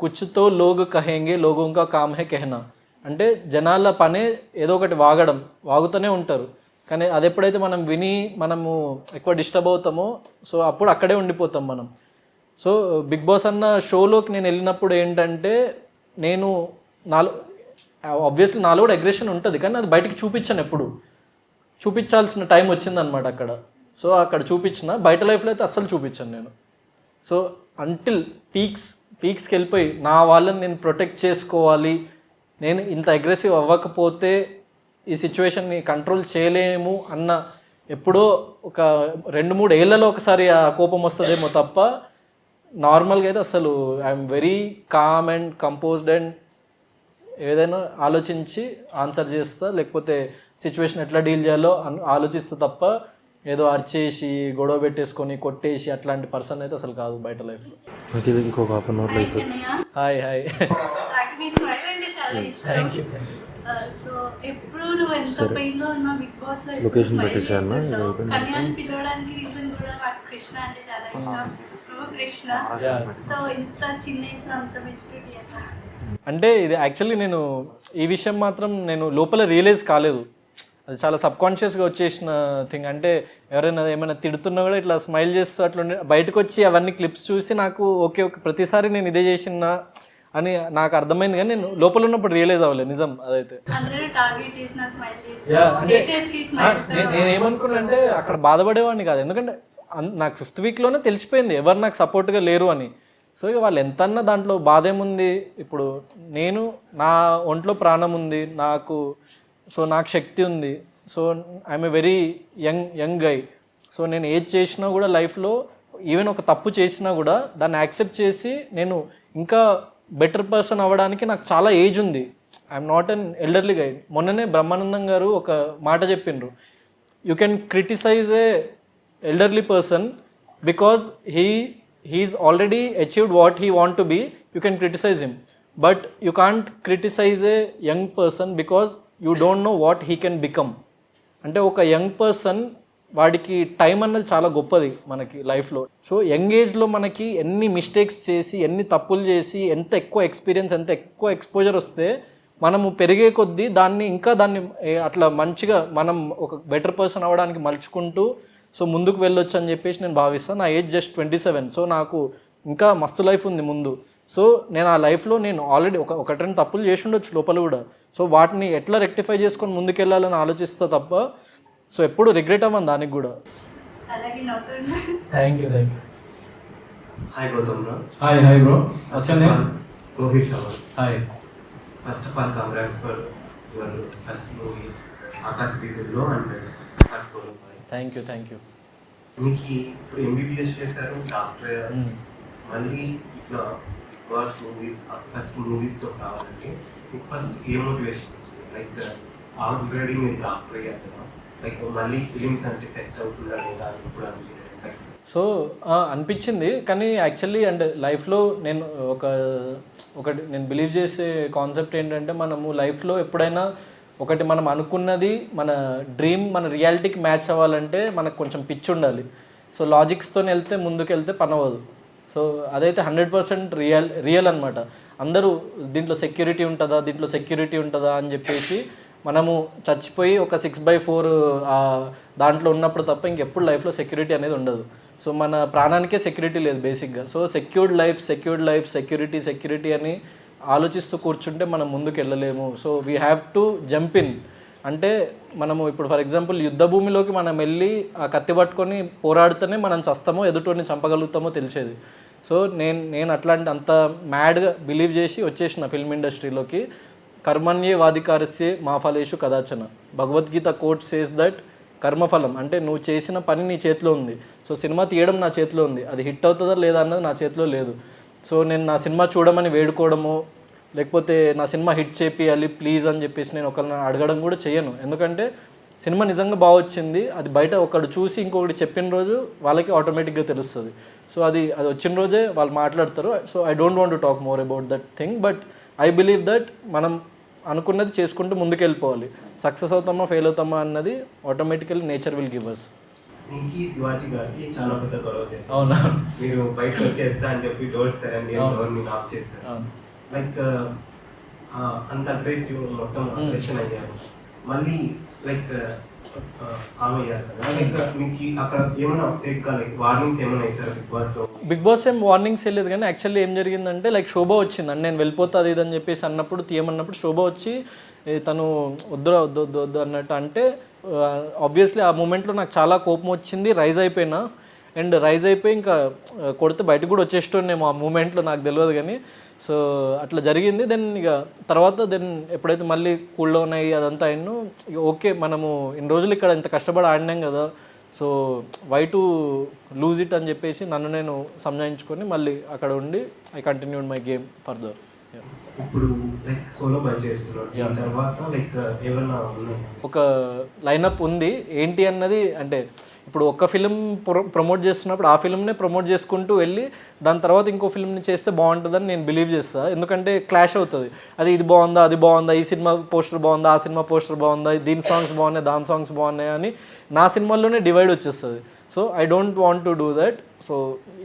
కుచ్తో లోగ్ కహేంగే లోగోం కా కామ్ హే కెహనా. అంటే జనాల పనే ఏదో ఒకటి వాగుతూనే ఉంటారు. కానీ అది ఎప్పుడైతే మనం విని మనము ఎక్కువ డిస్టర్బ్ అవుతామో, సో అప్పుడు అక్కడే ఉండిపోతాం మనం. సో బిగ్ బాస్ అన్న షోలోకి నేను వెళ్ళినప్పుడు ఏంటంటే, నేను ఆబ్వియస్లీ నాలో కూడా అగ్రెషన్ ఉంటుంది, కానీ అది బయటికి ఎప్పుడు చూపించాల్సిన టైం వచ్చిందనమాట అక్కడ. సో అక్కడ చూపించిన, బయట లైఫ్లో అయితే అస్సలు చూపించాను నేను. సో అంటిల్ పీక్స్కి వెళ్ళిపోయి నా వాళ్ళని నేను ప్రొటెక్ట్ చేసుకోవాలి, నేను ఇంత అగ్రెసివ్ అవ్వకపోతే ఈ సిచ్యువేషన్ని కంట్రోల్ చేయలేము అన్న, ఎప్పుడో ఒక 2-3 ఏళ్లలో ఒకసారి ఆ కోపం వస్తుందేమో తప్ప, నార్మల్గా అయితే అసలు I'm very calm and composed and ఏదైనా ఆలోచించి ఆన్సర్ చేస్తా, లేకపోతే సిచ్యువేషన్ ఎట్లా డీల్ చేయాలో ఆలోచిస్తా తప్ప ఏదో అరిచేసి గొడవ పెట్టేసుకొని కొట్టేసి అట్లాంటి పర్సన్ అయితే అసలు కాదు బయట లైఫ్లో. ఇంకొక హాఫ్ అన్ అవర్లో అయిపోతుంది. Hi thank you. సో ఎప్పుడు నువ్వు ఎంత పెయిన్ లో ఉన్నా బిగ్ బాస్ లో లొకేషన్ పెట్టేసాను. కన్యాని పిలవడానికి రీజన్ కూడా నాకు కృష్ణ అంటే చాలా ఇష్టం. నువ్వు కృష్ణ, సో ఇంత చిన్న ఏజ్ లో అంత మెచ్యూరిటీ అంటే ఇది యాక్చువల్లీ నేను ఈ విషయం మాత్రం నేను లోపల రియలైజ్ కాలేదు, అది చాలా సబ్కాన్షియస్గా వచ్చేసిన థింగ్. అంటే ఎవరైనా ఏమైనా తిడుతున్నా కూడా ఇట్లా స్మైల్ చేస్తూ అట్లా బయటకు వచ్చి అవన్నీ క్లిప్స్ చూసి నాకు ఓకే ప్రతిసారి నేను ఇదే చేసిన అని నాకు అర్థమైంది, కానీ నేను లోపల ఉన్నప్పుడు రియలైజ్ అవ్వలేదు నిజం అదైతే. నేనేమనుకున్నా అంటే అక్కడ బాధపడేవాడిని కాదు, ఎందుకంటే నాకు 5th వీక్లోనే తెలిసిపోయింది ఎవరు నాకు సపోర్ట్గా లేరు అని. సో ఇక వాళ్ళు ఎంతన్నా దాంట్లో బాధ ఏముంది, ఇప్పుడు నేను నా ఒంట్లో ప్రాణం ఉంది నాకు, సో నాకు శక్తి ఉంది, so I'm a very young guy. So నేను ఏది చేసినా కూడా లైఫ్లో ఈవెన్ ఒక తప్పు చేసినా కూడా దాన్ని యాక్సెప్ట్ చేసి నేను ఇంకా బెటర్ పర్సన్ అవ్వడానికి నాకు చాలా ఏజ్ ఉంది. I'm not an elderly guide. మొన్ననే బ్రహ్మానందం గారు ఒక మాట చెప్పిండ్రు, you can criticise a elderly person because he's already achieved what he want to be. You can criticize him, but you can't criticize a young person because you don't know what he can become. అంటే ఒక యంగ్ పర్సన్ వాడికి టైం అన్నది చాలా గొప్పది మనకి లైఫ్లో. సో యంగ్ ఏజ్లో మనకి ఎన్ని మిస్టేక్స్ చేసి ఎన్ని తప్పులు చేసి ఎంత ఎక్కువ ఎక్స్పీరియన్స్ ఎంత ఎక్కువ ఎక్స్పోజర్ వస్తే మనము పెరిగే కొద్దీ దాన్ని అట్లా మంచిగా మనం ఒక బెటర్ పర్సన్ అవ్వడానికి మలుచుకుంటూ సో ముందుకు వెళ్ళొచ్చు అని చెప్పేసి నేను భావిస్తాను. నా ఏజ్ జస్ట్ 27. సో నాకు ఇంకా మస్తు లైఫ్ ఉంది ముందు. సో నేను ఆ లైఫ్లో నేను ఆల్రెడీ ఒక 2 తప్పులు చేసి ఉండొచ్చు లోపల కూడా. సో వాటిని ఎట్లా రెక్టిఫై చేసుకొని ముందుకెళ్ళాలని ఆలోచిస్తా తప్ప సో ఎప్పుడు రిగ్రెట్ అవ్వను దానికి కూడా. అలాగే నవ్వుతున్నా. Thank you. Hi Gautam bro. Hi bro. What's your name? Rohit Sharma. Hi. First of all, congrats for your first movie, Akash Bidullo, and first solo movie. Thank you. మీకు ఇప్పుడు MBBS చేశారు, డాక్టర్, మళ్ళీ ఇట్లా ఫస్ట్ మూవీస్లో కావాలంటే మీకు ఫస్ట్ ఏ మోటివేషన్ వచ్చింది? లైక్ ఆల్రెడీ మీరు డాక్టర్ అయ్యారు కదా, లైక్ మళ్ళీ ఫిలిమ్స్ అంటే సెట్ అవుతుందా లేదా అని ఇప్పుడు అనిపించింది. సో అనిపించింది, కానీ యాక్చువల్లీ అంటే లైఫ్లో నేను ఒకటి నేను బిలీవ్ చేసే కాన్సెప్ట్ ఏంటంటే మనము లైఫ్లో ఎప్పుడైనా ఒకటి మనం అనుకున్నది మన డ్రీమ్ మన రియాలిటీకి మ్యాచ్ అవ్వాలంటే మనకు కొంచెం పిచ్ ఉండాలి. సో లాజిక్స్తో వెళ్తే ముందుకెళ్తే పని అవ్వదు. సో అదైతే 100% రియల్ అనమాట. అందరూ దీంట్లో సెక్యూరిటీ ఉంటుందా అని చెప్పేసి మనము చచ్చిపోయి ఒక 6/4 దాంట్లో ఉన్నప్పుడు తప్ప ఇంకెప్పుడు లైఫ్లో సెక్యూరిటీ అనేది ఉండదు. సో మన ప్రాణానికే సెక్యూరిటీ లేదు బేసిక్గా. సో సెక్యూర్డ్ లైఫ్ సెక్యూరిటీ అని ఆలోచిస్తూ కూర్చుంటే మనం ముందుకు వెళ్ళలేము. So we have to jump in. అంటే మనము ఇప్పుడు ఫర్ ఎగ్జాంపుల్ యుద్ధ భూమిలోకి మనం వెళ్ళి ఆ కత్తి పట్టుకొని పోరాడితేనే మనం చస్తామో ఎదుటోని చంపగలుగుతామో తెలిసేది. సో నేను అట్లాంటి అంత మ్యాడ్గా బిలీవ్ చేసి వచ్చేసిన ఫిల్మ్ ఇండస్ట్రీలోకి. కర్మణ్యే వాధికారస్యే మా ఫలేషు కదాచన. భగవద్గీత కోట్ సేస్ దట్ కర్మఫలం అంటే నువ్వు చేసిన పని నీ చేతిలో ఉంది. సో సినిమా తీయడం నా చేతిలో ఉంది, అది హిట్ అవుతుందా లేదా అన్నది నా చేతిలో లేదు. సో నేను నా సినిమా చూడమని వేడుకోవడము లేకపోతే నా సినిమా హిట్ చేపియాలి ప్లీజ్ అని చెప్పేసి నేను ఒకరిని అడగడం కూడా చేయను. ఎందుకంటే సినిమా నిజంగా బాగా వచ్చింది, అది బయట ఒకడు చూసి ఇంకొకటి చెప్పిన రోజు వాళ్ళకి ఆటోమేటిక్గా తెలుస్తుంది. సో అది వచ్చిన రోజే వాళ్ళు మాట్లాడతారు. So I don't want to talk more about that thing, but I believe that మనం అనుకున్నది చేసుకుంటూ ముందుకు వెళ్ళిపోవాలి. సక్సెస్ అవుతామా ఫెయిల్ అవుతామా అన్నది automatically nature will give us. మీకు శివాజీ గారికి చాలా పెద్ద గొడవ. అవునా? మీరు బయట వచ్చేస్తా అని చెప్పి డోర్స్ తెరండి డోర్ని ఆఫ్ చేశారు. లైక్ అంత అగ్రెసివ్ మొత్తం అగ్రెషన్ అయ్యారు. మళ్ళీ లైక్ కామ్ అయ్యారు కదా, లైక్ మీకు అక్కడ ఏమైనా లైక్ వార్నింగ్స్ ఏమైనా ఇస్తారు బిగ్ బాస్ ఏం వార్నింగ్స్ వెళ్ళలేదు, కానీ యాక్చువల్లీ ఏం జరిగిందంటే లైక్ శోభ వచ్చింది అని నేను వెళ్ళిపోతుంది ఇది అని చెప్పేసి అన్నప్పుడు తీయమన్నప్పుడు శోభ వచ్చి తను వద్దు అన్నట్టు అంటే ఆబ్వియస్లీ ఆ మూమెంట్లో నాకు చాలా కోపం వచ్చింది. రైజ్ అయిపోయి ఇంకా కొడితే బయటకు కూడా వచ్చేస్తుండేమో ఆ మూమెంట్లో, నాకు తెలియదు కానీ. సో అట్లా జరిగింది. తర్వాత ఎప్పుడైతే మళ్ళీ కూల్లో ఉన్నాయి అదంతా అయినా ఓకే మనము ఇన్ని రోజులు ఇక్కడ ఇంత కష్టపడి ఆడినాం కదా, so why to lose it అని చెప్పేసి నన్ను నేను సంజాయించుకొని మళ్ళీ అక్కడ ఉండి I continued my game further. ఇప్పుడు లైక్ సోలో బై చేస్తున్నారు తర్వాత లైక్ ఏమైనా ఒక లైనప్ ఉంది ఏంటి అన్నది. అంటే ఇప్పుడు ఒక్క ఫిలిం ప్రమోట్ చేస్తున్నప్పుడు ఆ ఫిల్మ్నే ప్రమోట్ చేసుకుంటూ వెళ్ళి దాని తర్వాత ఇంకో ఫిల్మ్ని చేస్తే బాగుంటుందని నేను బిలీవ్ చేస్తాను. ఎందుకంటే క్లాష్ అవుతుంది. ఇది బాగుందా అది బాగుందా, ఈ సినిమా పోస్టర్ బాగుందా ఆ సినిమా పోస్టర్ బాగుందా, దీని సాంగ్స్ బాగున్నాయి దాని సాంగ్స్ బాగున్నాయి అని నా సినిమాల్లోనే డివైడ్ వచ్చేస్తుంది. So I don't want to do that. So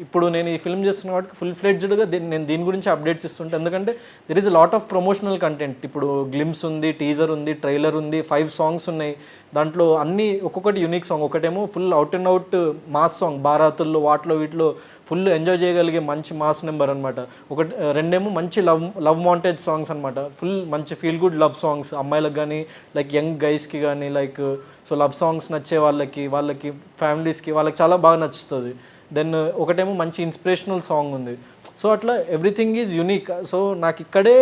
ఇప్పుడు నేను ఈ ఫిల్మ్ చేస్తున్న కాబట్టి ఫుల్ ఫ్లెడ్జ్డ్గా నేను దీని గురించి అప్డేట్స్ ఇస్తుంటే, ఎందుకంటే there is a lot of promotional content. ఇప్పుడు గ్లిమ్స్ ఉంది, టీజర్ ఉంది, ట్రైలర్ ఉంది, 5 సాంగ్స్ ఉన్నాయి. దాంట్లో అన్నీ ఒక్కొక్కటి యూనిక్ సాంగ్. ఒకటేమో full out and out mass song, బారాతుల్లో వాటిలో వీటిలో ఫుల్ ఎంజాయ్ చేయగలిగే మంచి మాస్ నెంబర్ అనమాట. రెండేమో మంచి లవ్ మాంటేజ్ సాంగ్స్ అనమాట. ఫుల్ మంచి ఫీల్ గుడ్ లవ్ సాంగ్స్ అమ్మాయిలకు కానీ లైక్ యంగ్ గైస్కి కానీ లైక్ సో లవ్ సాంగ్స్ నచ్చే వాళ్ళకి ఫ్యామిలీస్కి వాళ్ళకి చాలా బాగా నచ్చుతుంది. దెన్ ఒకటేమో మంచి ఇన్స్పిరేషనల్ సాంగ్ ఉంది. సో అట్లా ఎవ్రీథింగ్ ఈజ్ యూనిక్. సో నాకు ఇక్కడే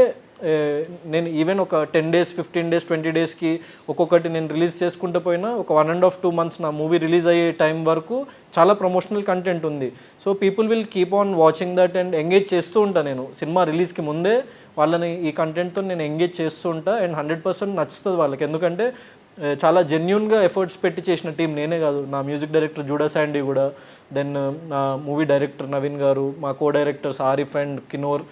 నేను ఈవెన్ ఒక 10 days 15 days 20 daysకి ఒక్కొక్కటి నేను రిలీజ్ చేసుకుంటూ పోయినా ఒక 1.5-2 months నా మూవీ రిలీజ్ అయ్యే టైం వరకు చాలా ప్రమోషనల్ కంటెంట్ ఉంది. So people will keep on watching that and engage చేస్తూ ఉంటాను. నేను సినిమా రిలీజ్కి ముందే వాళ్ళని ఈ కంటెంట్తో నేను ఎంగేజ్ చేస్తూ ఉంటా అండ్ 100% నచ్చుతుంది వాళ్ళకి. ఎందుకంటే చాలా జెన్యున్గా ఎఫర్ట్స్ పెట్టి చేసిన టీం నేనే కాదు, నా మ్యూజిక్ డైరెక్టర్ జూడా శాండీ కూడా, దెన్ నా మూవీ డైరెక్టర్ నవీన్ గారు, మా co directors Arif and Kinor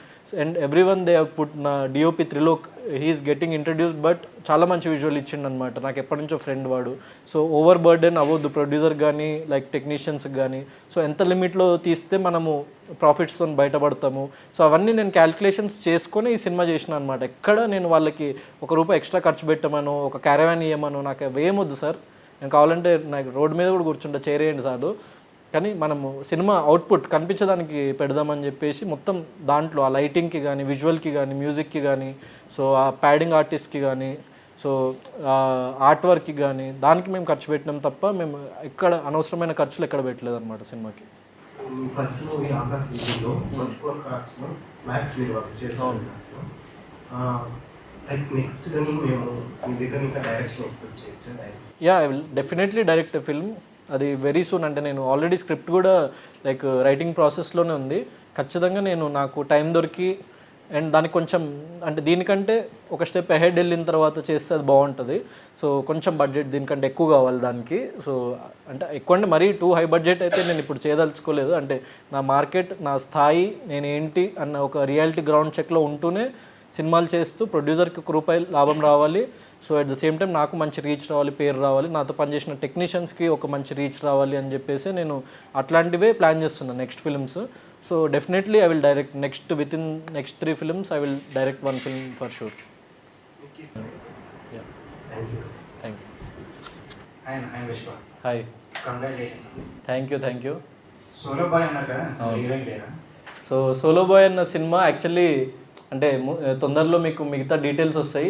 and everyone they have put. నా DOP Trilok he's getting introduced but చాలా మంచి విజువల్ ఇచ్చిండు అనమాట. నాకు ఎప్పటి నుంచో ఫ్రెండ్ వాడు. సో ఓవర్ బర్డెన్ అవ్వద్దు ప్రొడ్యూసర్ కానీ లైక్ టెక్నీషియన్స్కి కానీ. సో ఎంత లిమిట్లో తీస్తే మనము ప్రాఫిట్స్తో బయటపడతాము. సో అవన్నీ నేను క్యాల్కులేషన్స్ చేసుకొని ఈ సినిమా చేసిన అనమాట. ఎక్కడ నేను వాళ్ళకి ₹1 ఎక్స్ట్రా ఖర్చు పెట్టమనో ఒక క్యారవాన్ ఇవ్వమనో నాకు అవేమొద్దు సార్. నేను కావాలంటే నాకు రోడ్డు మీద కూడా కూర్చుంటా, చేరేయండి సార్. కానీ మనము సినిమా అవుట్పుట్ కనిపించడానికి పెడదామని చెప్పేసి మొత్తం దాంట్లో ఆ లైటింగ్కి కానీ విజువల్కి కానీ మ్యూజిక్కి కానీ సో ఆ ప్యాడింగ్ ఆర్టిస్ట్కి కానీ సో ఆర్ట్ వర్క్కి కానీ దానికి మేము ఖర్చు పెట్టినాం తప్ప మేము ఎక్కడ అనవసరమైన ఖర్చులు ఎక్కడ పెట్టలేదు అనమాట సినిమాకి. ఫస్ట్ మూవీ ఆకాశ్ వీధిలో మ్యాథ్స్ మీరు వర్క్ చేస్తాను. లైక్ నెక్స్ట్ కానీ మేము మీ దగ్గర ఇంకా డైరెక్షన్ ఎక్స్పెక్ట్ చేయొచ్చు? Yeah, I will definitely direct a film. అది వెరీ సూన్. అంటే నేను ఆల్రెడీ స్క్రిప్ట్ కూడా లైక్ రైటింగ్ ప్రాసెస్లోనే ఉంది. ఖచ్చితంగా నేను నాకు టైం దొరికి అండ్ దానికి కొంచెం అంటే దీనికంటే ఒక స్టెప్ అహెడ్ వెళ్ళిన తర్వాత చేస్తే అది బాగుంటుంది. సో కొంచెం బడ్జెట్ దీనికంటే ఎక్కువ కావాలి దానికి. సో అంటే ఎక్కువ అంటే మరీ టూ హై బడ్జెట్ అయితే నేను ఇప్పుడు చేయదలుచుకోలేదు. అంటే నా మార్కెట్, నా స్థాయి, నేను ఏంటి అన్న ఒక రియాలిటీ గ్రౌండ్ చెక్లో ఉంటూనే సినిమాలు చేస్తూ ప్రొడ్యూసర్కి ₹1 లాభం రావాలి. So at the same time నాకు మంచి రీచ్ రావాలి, పేరు రావాలి, నాతో పనిచేసిన టెక్నీషియన్స్కి ఒక మంచి రీచ్ రావాలి అని చెప్పేసి నేను అట్లాంటివే ప్లాన్ చేస్తున్నాను next films. So definitely I will direct next 3 films I will direct 1 film for sure. Yeah. Thank you. Thank you. I'm Vishwa. Hi. Congratulations. Thank you. Solo boy అన్నారు కదా, హీరోయిన్ లేరా? సో సోలో బాయ్ అన్న సినిమా యాక్చువల్లీ అంటే తొందరలో మీకు మిగతా డీటెయిల్స్ వస్తాయి.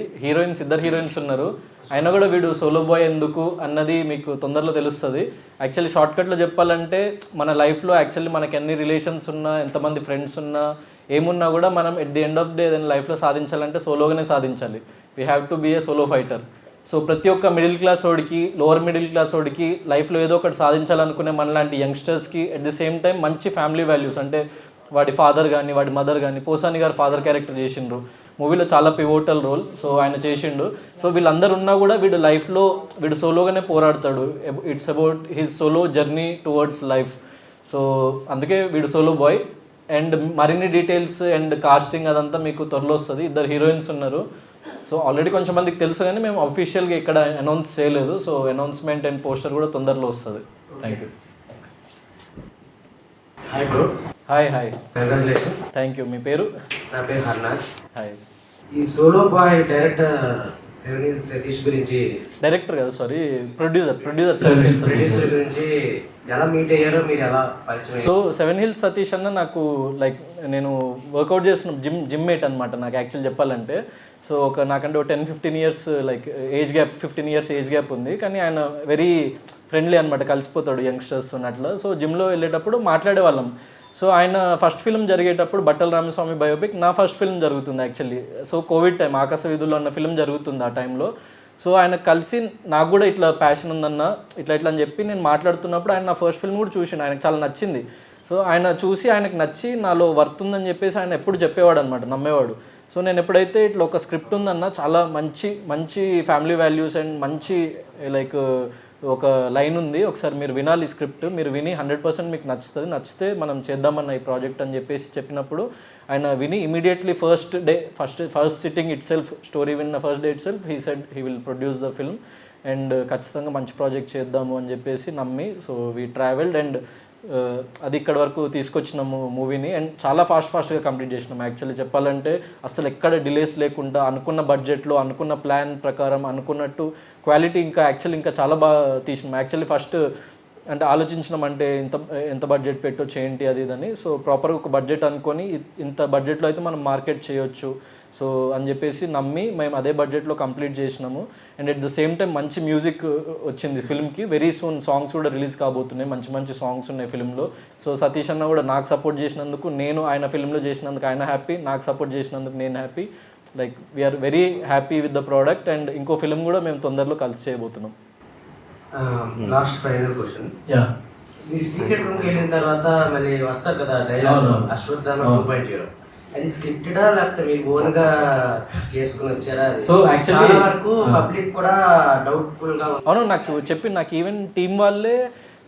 ఇద్దరు హీరోయిన్స్ ఉన్నారు. అయినా కూడా వీడు సోలో బాయ్ ఎందుకు అన్నది మీకు తొందరలో తెలుస్తుంది. యాక్చువల్లీ షార్ట్కట్లో చెప్పాలంటే మన లైఫ్లో యాక్చువల్లీ మనకి ఎన్ని రిలేషన్స్ ఉన్నా, ఎంతమంది ఫ్రెండ్స్ ఉన్నా, ఏమున్నా కూడా మనం at the end of day ఏదైనా లైఫ్లో సాధించాలంటే సోలోగానే సాధించాలి. We have to be a solo fighter. So ప్రతి ఒక్క మిడిల్ క్లాస్ వాడికి, లోవర్ మిడిల్ క్లాస్ వాడికి లైఫ్లో ఏదో ఒకటి సాధించాలనుకునే మనలాంటి యంగ్స్టర్స్కి ఎట్ ది సేమ్ టైం మంచి ఫ్యామిలీ వాల్యూస్ అంటే వాడి ఫాదర్ కానీ వాడి మదర్ కానీ, పోసాని గారు ఫాదర్ క్యారెక్టర్ చేసిండ్రు మూవీలో, చాలా పివోటల్ రోల్. సో ఆయన చేసిండు. సో వీళ్ళందరూ ఉన్నా కూడా వీడు లైఫ్లో వీడు సోలోగానే పోరాడతాడు. It's about his solo journey towards life. So అందుకే వీడు సోలో బాయ్. అండ్ మరిన్ని డీటెయిల్స్ అండ్ కాస్టింగ్ అదంతా మీకు త్వరలో వస్తుంది. 2 హీరోయిన్స్ ఉన్నారు. సో ఆల్రెడీ కొంచెం మందికి తెలుసు కానీ మేము అఫీషియల్గా ఇక్కడ అనౌన్స్ చేయలేదు. సో అనౌన్స్మెంట్ అండ్ పోస్టర్ కూడా తొందరలో వస్తుంది. Thank you. Hi bro. Hi. Congratulations. Thank you. మీ పేరు? నా పేరు హర్నాథ్. హాయ్. ఈ సోలో బాయ్ డైరెక్టర్ సతీష్ గురించి, డైరెక్టర్ కదా, సారీ, ప్రొడ్యూసర్ ప్రొడ్యూసర్ గురించి ఎలా మీట్ అయ్యారో, మీరు ఎలా పరిచయం? సో 7 Hills సతీష్ అన్న నాకు లైక్ నేను వర్కౌట్ చేసిన జిమ్ మేట్ అనమాట నాకు యాక్చువల్ చెప్పాలంటే. సో నాకంటే 10-15 years like age gap, 15 years age gap ఉంది. కానీ ఆయన వెరీ ఫ్రెండ్లీ అనమాట, కలిసిపోతాడు యంగ్స్టర్స్ ఉన్నట్లు. సో జిమ్లో వెళ్ళేటప్పుడు మాట్లాడేవాళ్ళం. సో ఆయన ఫస్ట్ ఫిల్మ్ జరిగేటప్పుడు బట్టల రామస్వామి బయోపిక్, నా ఫస్ట్ ఫిల్మ్ జరుగుతుంది యాక్చువల్లీ. సో కోవిడ్ టైం, ఆకాశ వీధుల్లో అన్న ఫిల్మ్ జరుగుతుంది ఆ టైంలో. సో ఆయన కలిసి నాకు కూడా ఇట్లా ప్యాషన్ ఉందన్న ఇట్లా అని చెప్పి నేను మాట్లాడుతున్నప్పుడు ఆయన నా ఫస్ట్ ఫిల్మ్ కూడా చూసిండు. ఆయనకు చాలా నచ్చింది. సో ఆయన చూసి ఆయనకు నచ్చి నాలో వర్త్ ఉందని చెప్పేసి ఆయన ఎప్పుడు చెప్పేవాడు అనమాట, నమ్మేవాడు. సో నేను ఎప్పుడైతే ఇట్లా ఒక స్క్రిప్ట్ ఉందన్న, చాలా మంచి ఫ్యామిలీ వాల్యూస్ అండ్ మంచి లైక్ ఒక లైన్ ఉంది, ఒకసారి మీరు వినాలి ఈ స్క్రిప్ట్, మీరు విని 100% మీకు నచ్చితే మనం చేద్దామన్న ఈ ప్రాజెక్ట్ అని చెప్పేసి చెప్పినప్పుడు ఆయన విని immediately first sitting itself, story విన్న first day itself he said he will produce the film and ఖచ్చితంగా మంచి ప్రాజెక్ట్ చేద్దాము అని చెప్పేసి నమ్మి, సో వీ ట్రావెల్డ్ అండ్ అది ఇక్కడ వరకు తీసుకొచ్చినాము మూవీని. అండ్ చాలా ఫాస్ట్గా కంప్లీట్ చేసినాము. యాక్చువల్లీ చెప్పాలంటే అసలు ఎక్కడ డిలేస్ లేకుండా అనుకున్న బడ్జెట్లో, అనుకున్న ప్లాన్ ప్రకారం, అనుకున్నట్టు క్వాలిటీ ఇంకా చాలా బాగా తీసినాం. యాక్చువల్లీ ఫస్ట్ అంటే ఆలోచించినాం అంటే ఎంత బడ్జెట్ పెట్టొచ్చు ఏంటి అది ఇదని. సో ప్రాపర్గా ఒక బడ్జెట్ అనుకొని ఇంత బడ్జెట్లో అయితే మనం మార్కెట్ చేయొచ్చు సో అని చెప్పేసి నమ్మి మేము అదే బడ్జెట్లో కంప్లీట్ చేసినాము. And at the same time మంచి మ్యూజిక్ వచ్చింది ఫిల్మ్కి. వెరీ సూన్ సాంగ్స్ కూడా రిలీజ్ కాబోతున్నాయి, మంచి సాంగ్స్ ఉన్నాయి ఫిల్మ్లో. సో సతీష్ అన్న కూడా నాకు సపోర్ట్ చేసినందుకు, నేను ఆయన ఫిల్మ్లో చేసినందుకు ఆయన హ్యాపీ, నాకు సపోర్ట్ చేసినందుకు నేను happy. Like we are very happy with the product and ఇంకో ఫిలిం కూడా మేము తొందరలో కలిసి చేయబోతున్నాం. Last final question. యా, మీరు సీక్రెట్ రూమ్కి వెళ్ళిన తర్వాత మళ్ళీ వస్తారు కదా డైలాగ్ అశ్వత్థామ 2.0, అది స్క్రిప్టెడా లేకపోతే మీరు ఓన్ గా చేసుకుని వచ్చారా? సో యాక్చువల్లీ చాలా వరకు పబ్లిక్ కూడా డౌట్ఫుల్ గా అవును, నాకు ఈవెన్ టీం వాళ్ళే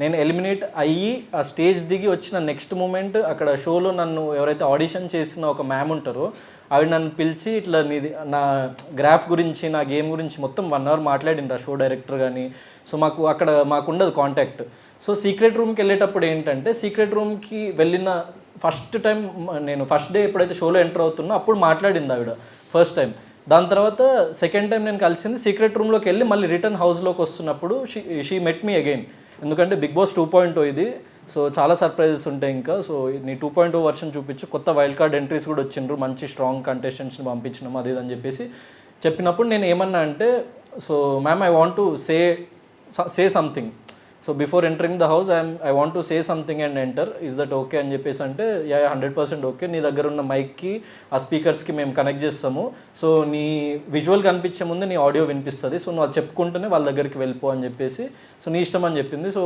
నేను ఎలిమినేట్ అయ్యి ఆ స్టేజ్ దిగి వచ్చిన నెక్స్ట్ మూమెంట్ అక్కడ షోలో నన్ను ఎవరైతే ఆడిషన్ చేసిన ఒక మ్యామ్ ఉంటారో ఆవిడ నన్ను పిలిచి ఇట్లా నీది నా గ్రాఫ్ గురించి నా గేమ్ గురించి మొత్తం 1 hour మాట్లాడిండ్రు ఆ షో డైరెక్టర్ కానీ. సో మాకు ఉండదు కాంటాక్ట్. సో సీక్రెట్ రూమ్కి వెళ్ళేటప్పుడు ఏంటంటే సీక్రెట్ రూమ్కి వెళ్ళిన ఫస్ట్ టైం నేను ఫస్ట్ డే ఎప్పుడైతే షోలో ఎంటర్ అవుతున్నా అప్పుడు మాట్లాడింది ఆవిడ ఫస్ట్ టైం. దాని తర్వాత సెకండ్ టైం నేను కలిసింది సీక్రెట్ రూమ్లోకి వెళ్ళి మళ్ళీ రిటర్న్ హౌస్లోకి వస్తున్నప్పుడు షీ మెట్ మీ అగైన్. ఎందుకంటే బిగ్ బాస్ 2.0 ఇది, సో చాలా సర్ప్రైజెస్ ఉంటాయి ఇంకా. సో నీ 2.0 వర్షన్ చూపించు, కొత్త వైల్డ్ కార్డ్ ఎంట్రీస్ కూడా వచ్చిండ్రు, మంచి స్ట్రాంగ్ కంటెస్టెంట్స్ని పంపించినాం అది ఇది అని చెప్పేసి చెప్పినప్పుడు నేను ఏమన్నా అంటే, so ma'am I want to say something. So before entering the house I want to say something and enter, is that okay అని చెప్పేసి అంటే 100% ఓకే, నీ దగ్గర ఉన్న మైక్కి ఆ స్పీకర్స్కి మేము కనెక్ట్ చేస్తాము, సో నీ విజువల్ కనిపించే ముందు నీ ఆడియో వినిపిస్తుంది, సో నువ్వు అది చెప్పుకుంటూనే వాళ్ళ దగ్గరికి వెళ్ళిపో అని చెప్పేసి, సో నీ ఇష్టం అని చెప్పింది. సో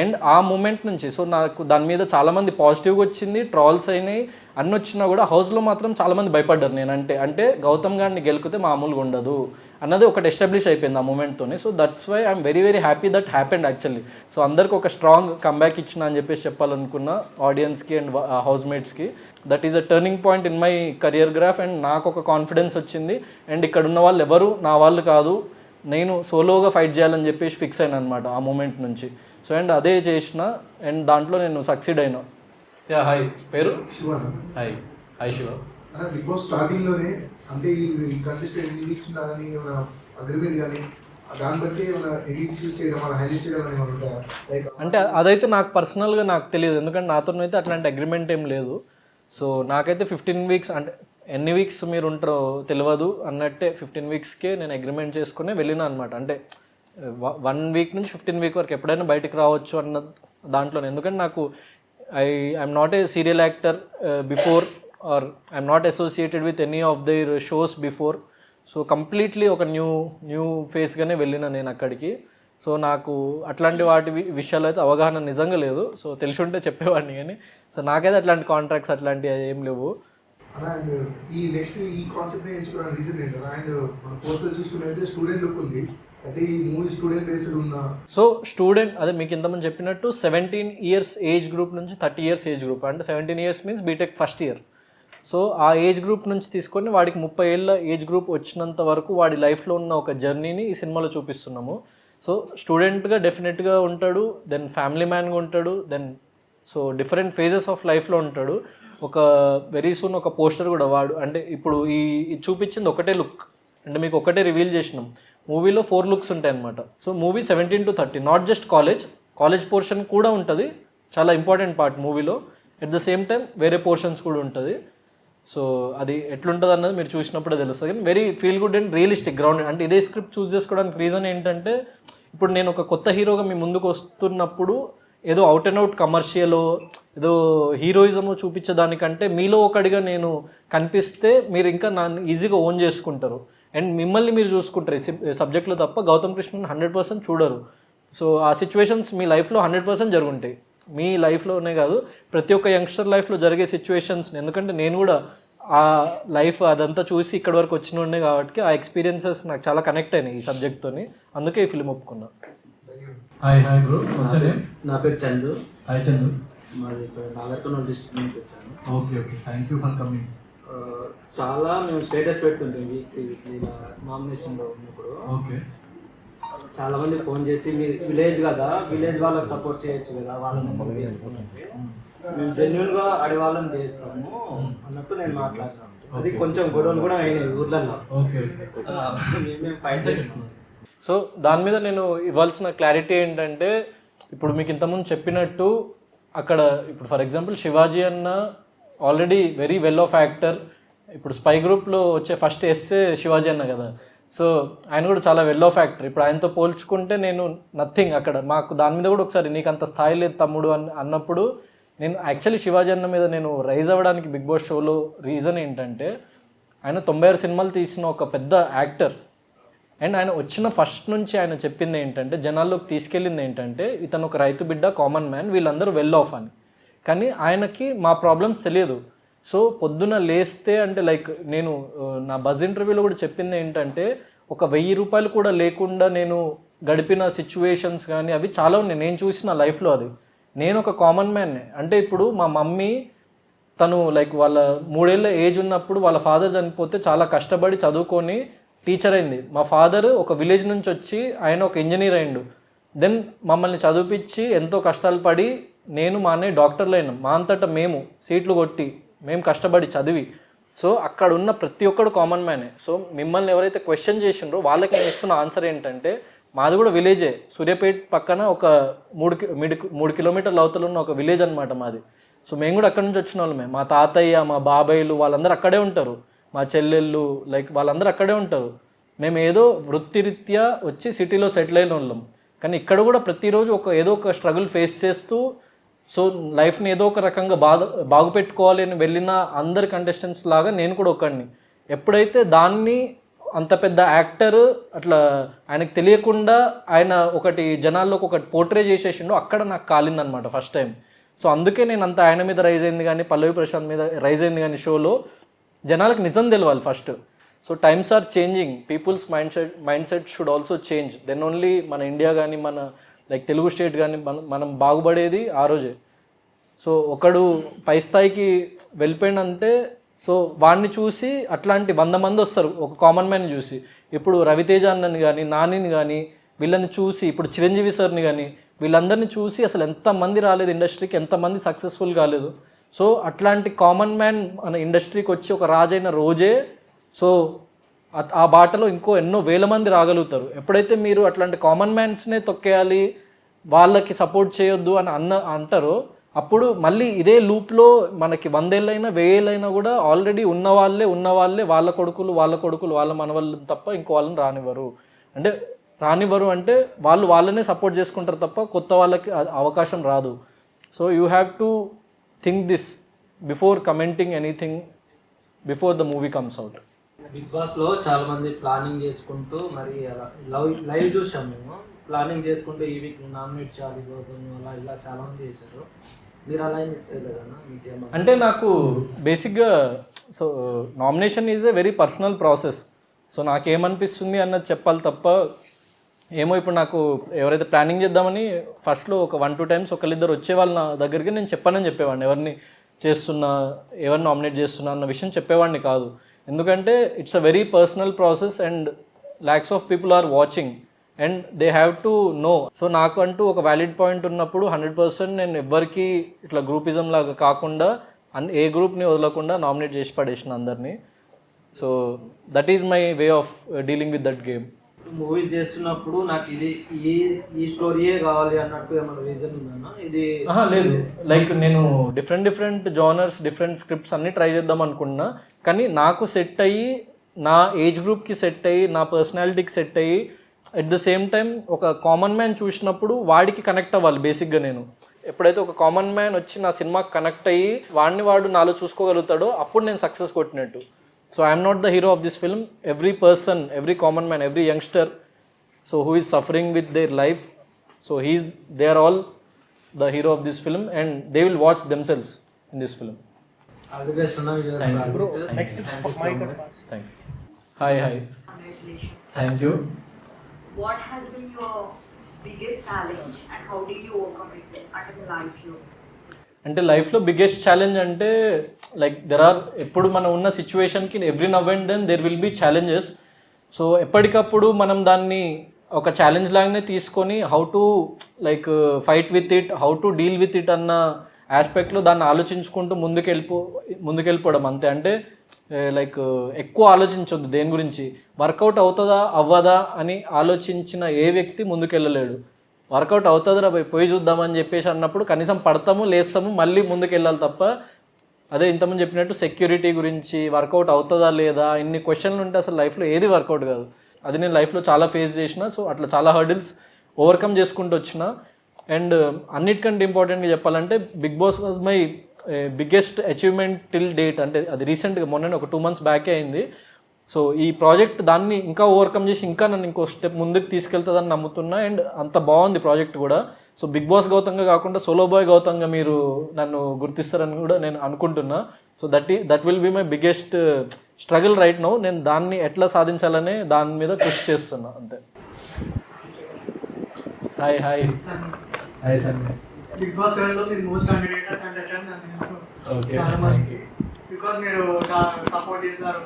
అండ్ ఆ మూమెంట్ నుంచి సో నాకు దాని మీద చాలామంది పాజిటివ్గా వచ్చింది, ట్రాల్స్ అయినాయి, అన్నీ వచ్చినా కూడా హౌస్లో మాత్రం చాలామంది భయపడ్డారు. నేను అంటే గౌతమ్ గారిని గెలికితే మామూలుగా ఉండదు అన్నది ఒకటి ఎస్టాబ్లిష్ అయిపోయింది ఆ మూమెంట్తోనే. So that's why I'm very very happy that happened actually. So అందరికి ఒక స్ట్రాంగ్ కంబ్యాక్ ఇచ్చిన అని చెప్పేసి చెప్పాలనుకున్న ఆడియన్స్కి అండ్ హౌస్మేట్స్కి. That is a turning point in my career graph and నాకు ఒక కాన్ఫిడెన్స్ వచ్చింది. అండ్ ఇక్కడ ఉన్న వాళ్ళు ఎవరు నా వాళ్ళు కాదు, నేను సోలోగా ఫైట్ చేయాలని చెప్పేసి ఫిక్స్ అయినా అనమాట ఆ మూమెంట్ నుంచి. సో అండ్ అదే చేసిన అండ్ దాంట్లో నేను సక్సీడ్ అయినా. యా, హాయ్, పేరు Shiva. Hi Shiva. Bigg Boss స్టార్టింగ్లోనే అంటే ఈ కంటెస్టెంట్ ఎన్ని వీక్స్ ఉండాలని ఏమైనా అగ్రిమెంట్ కానీ దాన్ని బట్టి ఏమైనా ఎడిట్ చేయడం అలా హైలైట్ చేయడం అని ఏమైనా ఉంటాయా? లైక్ అంటే అదైతే నాకు పర్సనల్గా నాకు తెలియదు, ఎందుకంటే నాతోనైతే అట్లాంటి అగ్రిమెంట్ ఏం లేదు. సో నాకైతే 15 weeks అంటే ఎన్ని వీక్స్ మీరు ఉంటారో తెలియదు అన్నట్టే 15 weeksకే నేను అగ్రిమెంట్ చేసుకుని వెళ్ళినా అనమాట. అంటే 1 week నుంచి 15 week వరకు ఎప్పుడైనా బయటకు రావచ్చు అన్న దాంట్లో. ఎందుకంటే నాకు I'm not a serial actor before or I'm not associated with any of their shows before. So completely ఒక న్యూ ఫేస్గానే వెళ్ళిన నేను అక్కడికి. సో నాకు అట్లాంటి వాటి విషయాలు అయితే అవగాహన నిజంగా లేదు. సో తెలిసి ఉంటే చెప్పేవాడిని, కానీ సో నాకైతే అట్లాంటి కాంట్రాక్ట్స్ అట్లాంటివి ఏం లేవు. అండ్ ఈ నెక్స్ట్ ఈ కాన్సెప్ట్ ఎంచుకోవడానికి రీజన్ ఏంటి? అండ్ మన పోస్టర్ చూసుకున్నైతే స్టూడెంట్ లుక్ ఉంది, అయితే ఈ మూవీ స్టూడెంట్ బేస్డ్ ఉందా? సో స్టూడెంట్ అదే మీకు ఇంతమంది చెప్పినట్టు 17 years ఏజ్ గ్రూప్ నుంచి 30 years ఏజ్ గ్రూప్, అంటే 17 years means B Tech first year. So ఆ ఏజ్ గ్రూప్ నుంచి తీసుకొని వాడికి 30 ఏళ్ళ ఏజ్ గ్రూప్ వచ్చినంత వరకు వాడి లైఫ్లో ఉన్న ఒక జర్నీని ఈ సినిమాలో చూపిస్తున్నాము. సో స్టూడెంట్గా డెఫినెట్గా ఉంటాడు, దెన్ ఫ్యామిలీ మ్యాన్గా ఉంటాడు, then so different phases of లైఫ్లో ఉంటాడు. ఒక వెరీ సూన్ ఒక పోస్టర్ కూడా వాడు అంటే ఇప్పుడు ఈ చూపించింది ఒకటే లుక్, అంటే మీకు ఒకటే రివీల్ చేసినాం. మూవీలో 4 looks ఉంటాయి అనమాట. So movie 17 to 30, not just college portion కూడా ఉంటుంది, చాలా ఇంపార్టెంట్ పార్ట్ మూవీలో. ఎట్ ద సేమ్ టైం వేరే పోర్షన్స్ కూడా ఉంటుంది. సో అది ఎట్లుంటుంది అన్నది మీరు చూసినప్పుడే తెలుస్తుంది. కానీ very feel good and realistic grounded. అంటే ఇదే స్క్రిప్ట్ చూస్ చేసుకోవడానికి రీజన్ ఏంటంటే, ఇప్పుడు నేను ఒక కొత్త హీరోగా మీ ముందుకు వస్తున్నప్పుడు ఏదో అవుట్ అండ్ అవుట్ కమర్షియల్ ఏదో హీరోయిజము చూపించేదానికంటే మీలో ఒకడిగా నేను కనిపిస్తే మీరు ఇంకా నన్ను ఈజీగా ఓన్ చేసుకుంటారు అండ్ మిమ్మల్ని మీరు చూసుకుంటారు ఈ సబ్జెక్ట్లో తప్ప గౌతమ్ కృష్ణని 100% చూడరు. సో ఆ సిచ్యువేషన్స్ మీ లైఫ్లో 100% జరుగుంటాయి, మీ లైఫ్లోనే కాదు ప్రతి ఒక్క యంగ్స్టర్ లైఫ్లో జరిగే సిచ్యువేషన్స్. ఎందుకంటే నేను కూడా ఆ లైఫ్ అదంతా చూసి ఇక్కడ వరకు వచ్చిన ఉండే కాబట్టి ఆ ఎక్స్పీరియన్సెస్ నాకు చాలా కనెక్ట్ అయినాయి ఈ సబ్జెక్ట్తోని, అందుకే ఈ ఫిలిం ఒప్పుకున్నా. హాయ్ బ్రో, నా పేరు చందు. హాయ్ చందు. మాది ఇక్కడ నాగర్కర్నూలు డిస్ట్రిక్ట్ నుంచి వచ్చాను. Okay, thank you for coming. చాలా మేము స్టేటస్ పెడుతుంటాం వీక్లీ నామినేషన్లో ఉన్నప్పుడు. ఓకే, చాలా మంది ఫోన్ చేసి మీరు విలేజ్ కదా, విలేజ్ వాళ్ళకి సపోర్ట్ చేయొచ్చు కదా, వాళ్ళని చేసుకున్నట్టు మేము జెన్యున్గా వాళ్ళని చేస్తాము అన్నట్టు నేను మాట్లాడుతున్నాను. అది కొంచెం గొడవలు కూడా అయినాయి ఊర్లలో. ఓకే, మేము ఫైట్ చేస్తాం. సో దాని మీద నేను ఇవ్వాల్సిన క్లారిటీ ఏంటంటే, ఇప్పుడు మీకు ఇంతకుముందు చెప్పినట్టు అక్కడ ఇప్పుడు ఫర్ ఎగ్జాంపుల్ శివాజీ అన్న already very well of actor. ఇప్పుడు స్పై గ్రూప్లో వచ్చే ఫస్ట్ ఎస్సే శివాజీ అన్న కదా, సో ఆయన కూడా చాలా వెల్ ఆఫ్ యాక్టర్. ఇప్పుడు ఆయనతో పోల్చుకుంటే నేను నథింగ్. అక్కడ మాకు దాని మీద కూడా ఒకసారి నీకు అంత స్థాయి లేదు తమ్ముడు అన్నప్పుడు నేను యాక్చువల్లీ శివాజీ అన్న మీద నేను రైజ్ అవ్వడానికి బిగ్ బాస్ షోలో రీజన్ ఏంటంటే, ఆయన 96 సినిమాలు తీసిన ఒక పెద్ద యాక్టర్. అండ్ ఆయన వచ్చిన ఫస్ట్ నుంచి ఆయన చెప్పింది ఏంటంటే, జనాల్లోకి తీసుకెళ్ళింది ఏంటంటే, ఇతను ఒక రైతు బిడ్డ, కామన్ మ్యాన్, వీళ్ళందరూ వెల్ ఆఫ్ అని. కానీ ఆయనకి మా ప్రాబ్లమ్స్ తెలియదు. సో పొద్దున లేస్తే అంటే లైక్ నేను నా బజ్ ఇంటర్వ్యూలో కూడా చెప్పింది ఏంటంటే, ఒక 1000 రూపాయలు కూడా లేకుండా నేను గడిపిన సిచ్యువేషన్స్ కానీ అవి చాలా ఉన్నాయి నేను చూసిన లైఫ్లో. అది నేను ఒక కామన్ మ్యాన్నే. అంటే ఇప్పుడు మా మమ్మీ తను లైక్ వాళ్ళ 3 ఏళ్ళ ఏజ్ ఉన్నప్పుడు వాళ్ళ ఫాదర్ చనిపోతే చాలా కష్టపడి చదువుకొని టీచర్ అయింది. మా ఫాదర్ ఒక విలేజ్ నుంచి వచ్చి ఆయన ఒక ఇంజనీర్ అయిండు. దెన్ మమ్మల్ని చదివిపించి ఎంతో కష్టాలు పడి నేను మా అన్నయ్య డాక్టర్లు అయినాం. మా అంతటా మేము సీట్లు కొట్టి మేము కష్టపడి చదివి. సో అక్కడ ఉన్న ప్రతి ఒక్కడు కామన్ మ్యానే. సో మిమ్మల్ని ఎవరైతే క్వశ్చన్ చేసిండ్రో వాళ్ళకి నేను ఇస్తున్న ఆన్సర్ ఏంటంటే, మాది కూడా విలేజే. సూర్యాపేట పక్కన ఒక 3 కిలోమీటర్ల అవతల ఉన్న ఒక విలేజ్ అనమాట మాది. సో మేము కూడా అక్కడి నుంచి వచ్చిన వాళ్ళమే. మా తాతయ్య, మా బాబాయిలు వాళ్ళందరూ అక్కడే ఉంటారు. మా చెల్లెళ్ళు లైక్ వాళ్ళందరూ అక్కడే ఉంటారు. మేము ఏదో వృత్తిరీత్యా వచ్చి సిటీలో సెటిల్ అయిన వాళ్ళం. కానీ ఇక్కడ కూడా ప్రతిరోజు ఏదో ఒక స్ట్రగుల్ ఫేస్ చేస్తూ సో లైఫ్ని ఏదో ఒక రకంగా బాగు పెట్టుకోవాలి అని వెళ్ళిన అందరి కంటెస్టెంట్స్ లాగా నేను కూడా ఒకడిని. ఎప్పుడైతే దాన్ని అంత పెద్ద యాక్టర్ అట్లా ఆయనకు తెలియకుండా ఆయన ఒకటి జనాల్లోకి ఒకటి పోర్ట్రే చేసేసిండో అక్కడ నాకు కాలిందనమాట ఫస్ట్ టైం. సో అందుకే నేను అంత ఆయన మీద రైజ్ అయింది కానీ, పల్లవి ప్రశాంత్ మీద రైజ్ అయింది కానీ షోలో జనాలకు నిజం తెలవాలి first. So times are changing, people's mindset should also change. Then only మన ఇండియా కానీ మన లైక్ తెలుగు స్టేట్ కానీ మనం బాగుపడేది ఆ రోజే. సో ఒకడు పై స్థాయికి వెళ్ళిపోయిందంటే సో వాడిని చూసి అట్లాంటి 100 మంది వస్తారు ఒక కామన్ మ్యాన్ని చూసి. ఇప్పుడు రవితేజ అన్నని కానీ, నానిని కానీ వీళ్ళని చూసి, ఇప్పుడు చిరంజీవి సార్ని కానీ వీళ్ళందరినీ చూసి అసలు ఎంతమంది రాలేదు ఇండస్ట్రీకి, ఎంతమంది సక్సెస్ఫుల్ కాలేదు. సో అట్లాంటి కామన్ మ్యాన్ మన ఇండస్ట్రీకి వచ్చి ఒక రాజైన రోజే సో ఆ బాటలో ఎన్నో వేల మంది రాగలుగుతారు. ఎప్పుడైతే మీరు అట్లాంటి కామన్ మ్యాన్స్నే తొక్కేయాలి, వాళ్ళకి సపోర్ట్ చేయొద్దు అని అంటారో అప్పుడు మళ్ళీ ఇదే లూప్లో మనకి 100 ఏళ్ళైనా 1000 ఏళ్ళైనా కూడా ఆల్రెడీ ఉన్న వాళ్ళే వాళ్ళ కొడుకులు వాళ్ళ మనవాళ్ళు తప్ప ఇంకో వాళ్ళని రానివ్వరు. అంటే వాళ్ళనే సపోర్ట్ చేసుకుంటారు తప్ప కొత్త వాళ్ళకి అవకాశం రాదు. So you have to think this before commenting anything before the movie comes out. Bigg బాస్లో చాలా మంది ప్లానింగ్ చేసుకుంటూ మరి అలా లైవ్ చూసాం మేము. ప్లానింగ్ చేసుకుంటూ ఈ వీక్ నామినేట్ చేయాలి అలా ఇలా చాలా మంది చేశారు. మీరు అలా ఏం చేయలేదన్నా? అంటే నాకు బేసిక్గా so nomination is a very personal process. So నాకేమనిపిస్తుంది అన్నది చెప్పాలి తప్ప ఏమో ఇప్పుడు నాకు ఎవరైతే ప్లానింగ్ చేద్దామని ఫస్ట్లో ఒక 1-2 టైమ్స్ ఒకళ్ళిద్దరు వచ్చేవాళ్ళు నా దగ్గరికి నేను చెప్పేవాడిని ఎవరిని నామినేట్ చేస్తున్నా అన్న విషయం చెప్పేవాడిని కాదు. ఎందుకంటే it's a very personal process and lakhs of people are watching and they have to know. So నాకు అంటూ ఒక వ్యాలిడ్ పాయింట్ ఉన్నప్పుడు 100% నేను ఎవ్వరికి ఇట్లా గ్రూపిజం లాగా కాకుండా ఏ గ్రూప్ని వదలకుండా నామినేట్ చేసి పడేసిన అందరినీ. So that is my way of dealing with that game. Movies చేస్తున్నప్పుడు నాకు ఇది ఈ స్టోరీయే కావాలి అన్నట్టు ఏమైనా రీజన్ ఉందన్నా? ఇది లేదు, లైక్ నేను డిఫరెంట్ జానర్స్, డిఫరెంట్ స్క్రిప్ట్స్ అన్నీ ట్రై చేద్దాం అనుకున్నా. కానీ నాకు సెట్ అయ్యి, నా ఏజ్ గ్రూప్కి సెట్ అయ్యి, నా పర్సనాలిటీకి సెట్ అయ్యి, అట్ ద సేమ్ టైం ఒక కామన్ మ్యాన్ చూసినప్పుడు వాడికి కనెక్ట్ అవ్వాలి. బేసిక్గా నేను ఎప్పుడైతే ఒక కామన్ మ్యాన్ వచ్చి నా సినిమాకి కనెక్ట్ అయ్యి వాడు నాలో చూసుకోగలుగుతాడో అప్పుడు నేను సక్సెస్ కొట్టినట్టు. So I am not the hero of this film. Every person, every common man, every youngster, so who is suffering with their life, so they are all the hero of this film, and they will watch themselves in this film. All the best, Anna. Thank you, bro. Next, Thank you. Hi. Congratulations. Thank you. What has been your biggest challenge and how did you overcome it at the life you? అంటే లైఫ్లో బిగ్గెస్ట్ ఛాలెంజ్ అంటే లైక్ ఎప్పుడు మనం ఉన్న సిచ్యువేషన్కి every now and then there will be challenges. So ఎప్పటికప్పుడు మనం దాన్ని ఒక ఛాలెంజ్ లాగానే తీసుకొని how to like fight with it, how to deal with it అన్న ఆస్పెక్ట్లో దాన్ని ఆలోచించుకుంటూ ముందుకెళ్ళిపోవడం అంతే. అంటే లైక్ ఎక్కువ ఆలోచించొద్దు దేని గురించి, వర్కౌట్ అవుతుందా అవ్వదా అని ఆలోచించిన ఏ వ్యక్తి ముందుకెళ్ళలేడు. వర్కౌట్ అవుతుందిరా పోయి చూద్దామని చెప్పేసి అన్నప్పుడు కనీసం పడతాము, లేస్తాము, మళ్ళీ ముందుకు వెళ్ళాలి తప్ప అదే ఇంతకుముందు చెప్పినట్టు సెక్యూరిటీ గురించి వర్కౌట్ అవుతుందా లేదా ఇన్ని క్వశ్చన్లు ఉంటే అసలు లైఫ్లో ఏది వర్కౌట్ కాదు. అది నేను లైఫ్లో చాలా ఫేస్ చేసిన. సో అట్లా చాలా హర్డిల్స్ ఓవర్కమ్ చేసుకుంటూ వచ్చిన. అండ్ అన్నిటికంటే ఇంపార్టెంట్గా చెప్పాలంటే Bigg Boss was my biggest achievement till date. అంటే అది రీసెంట్గా మొన్న ఒక 2 months బ్యాకే అయింది. సో ఈ ప్రాజెక్ట్ దాన్ని ఇంకా ఓవర్కమ్ చేసి ఇంకా నన్ను ఇంకో స్టెప్ ముందుకు తీసుకెళ్తుందని నమ్ముతున్నా. అండ్ అంత బాగుంది ప్రాజెక్ట్ కూడా. సో బిగ్ బాస్ గౌతంగా కాకుండా సోలో బాయ్ గౌతంగా మీరు నన్ను గుర్తిస్తారని కూడా నేను అనుకుంటున్నా. So that will be my biggest struggle right now. నేను దాన్ని ఎట్లా సాధించాలనే దాని మీద కృషి చేస్తున్నా అంతే. Hi hi hi sir. Big boss 7లో మీరు మోస్ట్ కంటెంట్ అని ఓకే, చాలా మంది బికాజ్ మీరు సపోర్ట్ చేశారు,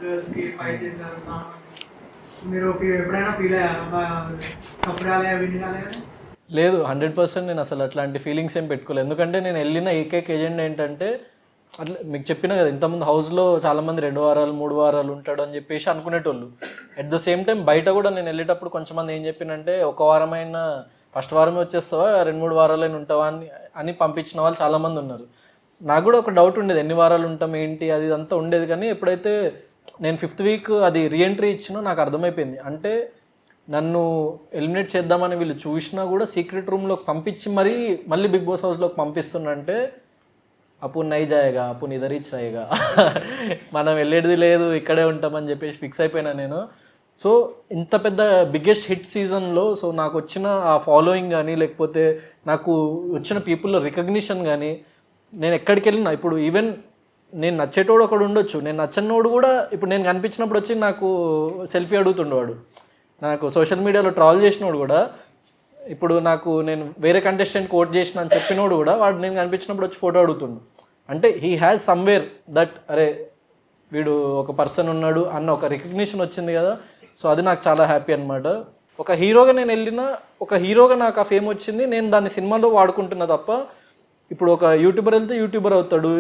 గర్ల్స్ కి ఫైట్ చేశారు చాలా మంది. మీరు ఎప్పుడైనా ఫీల్ అయ్యారు తప్పు రాలే విన్ కాలే? లేదు, 100% నేను అసలు అట్లాంటి ఫీలింగ్స్ ఏం పెట్టుకోలేదు. ఎందుకంటే నేను వెళ్ళిన ఏకైక ఏజెండా ఏంటంటే అట్లా మీకు చెప్పినా కదా, ఇంతకుముందు హౌస్లో చాలామంది 2 వారాలు 3 వారాలు ఉంటాడు అని చెప్పేసి అనుకునేటోళ్ళు. అట్ ద సేమ్ టైం బయట కూడా నేను వెళ్ళేటప్పుడు కొంచెం మంది ఏం చెప్పినంటే 1 వారమైనా ఫస్ట్ వారమే వచ్చేస్తావా 2-3 వారాలైనా ఉంటావా అని పంపించిన వాళ్ళు చాలామంది ఉన్నారు. నాకు కూడా ఒక డౌట్ ఉండేది, ఎన్ని వారాలు ఉంటాం ఏంటి అది ఇదంతా ఉండేది. కానీ ఎప్పుడైతే నేను 5th week అది రీఎంట్రీ ఇచ్చినో నాకు అర్థమైపోయింది. అంటే నన్ను ఎలిమినేట్ చేద్దామని వీళ్ళు చూసినా కూడా సీక్రెట్ రూమ్లోకి పంపించి మళ్ళీ బిగ్ బాస్ హౌస్లోకి పంపిస్తున్నంటే అప్పుడు నై జాయేగా, అప్పుడు ఇదర్ రీచ్ రాయేగా, మనం వెళ్ళేది లేదు ఇక్కడే ఉంటామని చెప్పేసి ఫిక్స్ అయిపోయినా నేను. సో ఇంత పెద్ద బిగ్గెస్ట్ హిట్ సీజన్లో సో నాకు వచ్చిన ఆ ఫాలోయింగ్ కానీ లేకపోతే నాకు వచ్చిన పీపుల్లో రికగ్నిషన్ కానీ, నేను ఎక్కడికి వెళ్ళినా ఇప్పుడు ఈవెన్ నేను నచ్చేటోడు ఒకడు ఉండొచ్చు, నేను నచ్చనోడు కూడా ఇప్పుడు నేను కనిపించినప్పుడు వచ్చి నాకు సెల్ఫీ అడుగుతుండేవాడు. నాకు సోషల్ మీడియాలో ట్రాల్ చేసినోడు కూడా ఇప్పుడు నేను వేరే కంటెస్టెంట్ కోట్ చేసిన అని చెప్పినోడు కూడా వాడు నేను కనిపించినప్పుడు వచ్చి ఫోటో అడుగుతుండు. అంటే హీ హ్యాస్ సమ్వేర్ దట్ అరే వీడు ఒక పర్సన్ ఉన్నాడు అన్న ఒక రికగ్నిషన్ వచ్చింది కదా. సో అది నాకు చాలా హ్యాపీ అనమాట. ఒక హీరోగా నేను వెళ్ళినా ఒక హీరోగా నాకు ఆ ఫేమ్ వచ్చింది, నేను దాన్ని సినిమాలో వాడుకుంటున్నా తప్ప ఇప్పుడు ఒక యూట్యూబర్ వెళ్తే యూట్యూబర్ అవుతాడు,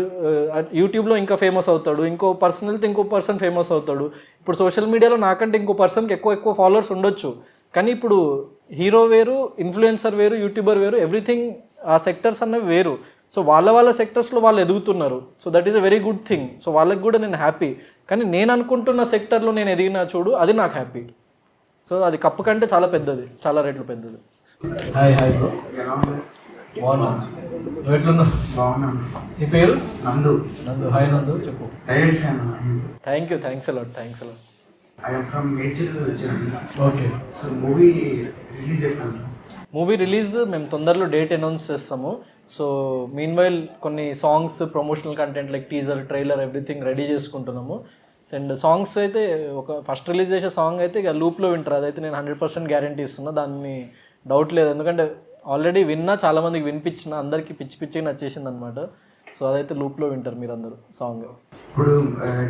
యూట్యూబ్లో ఇంకా ఫేమస్ అవుతాడు, ఇంకో పర్సన్ వెళ్తే ఇంకో పర్సన్ ఫేమస్ అవుతాడు. ఇప్పుడు సోషల్ మీడియాలో నాకంటే ఇంకో పర్సన్కి ఎక్కువ ఫాలోవర్స్ ఉండొచ్చు, కానీ ఇప్పుడు హీరో వేరు, ఇన్ఫ్లుయెన్సర్ వేరు, యూట్యూబర్ వేరు, ఎవ్రీథింగ్ ఆ సెక్టర్స్ అన్నవి వేరు. సో వాళ్ళ సెక్టర్స్లో వాళ్ళు ఎదుగుతున్నారు. So that is a very good thing. So వాళ్ళకి కూడా నేను హ్యాపీ. కానీ నేను అనుకుంటున్న సెక్టర్లో నేను ఎదిగినా చూడు, అది నాకు హ్యాపీ. సో అది కప్పు కంటే చాలా పెద్దది, చాలా రెట్లు పెద్దది. Hi hi bro. బాగున్నా, నువ్వు ఎట్లున్నావు? బాగున్నాను. నీ పేరు? నందు. నందు. హాయ్ నందు, చెప్పు. Thanks a lot. I am from Medchal వచ్చాను. ఓకే. సో మూవీ రిలీజ్ అయిపోయింది. మూవీ రిలీజ్ మేము తొందరలో డేట్ అనౌన్స్ చేస్తాము. సో మీన్ వైల్ కొన్ని songs, promotional content like teaser, trailer everything ready చేసుకుంటున్నాము. అండ్ సాంగ్స్ అయితే ఒక ఫస్ట్ రిలీజ్ చేసే సాంగ్ అయితే ఇక లూప్లో వింటారు, అదైతే నేను 100% గ్యారంటీ ఇస్తున్నా, దాన్ని డౌట్ లేదు. ఎందుకంటే ఆల్రెడీ విన్నా, చాలామందికి వినిపించిన, అందరికీ పిచ్చిగా నచ్చేసింది అనమాట. సో అదైతే లూప్లో వింటారు మీరు అందరూ సాంగ్. ఇప్పుడు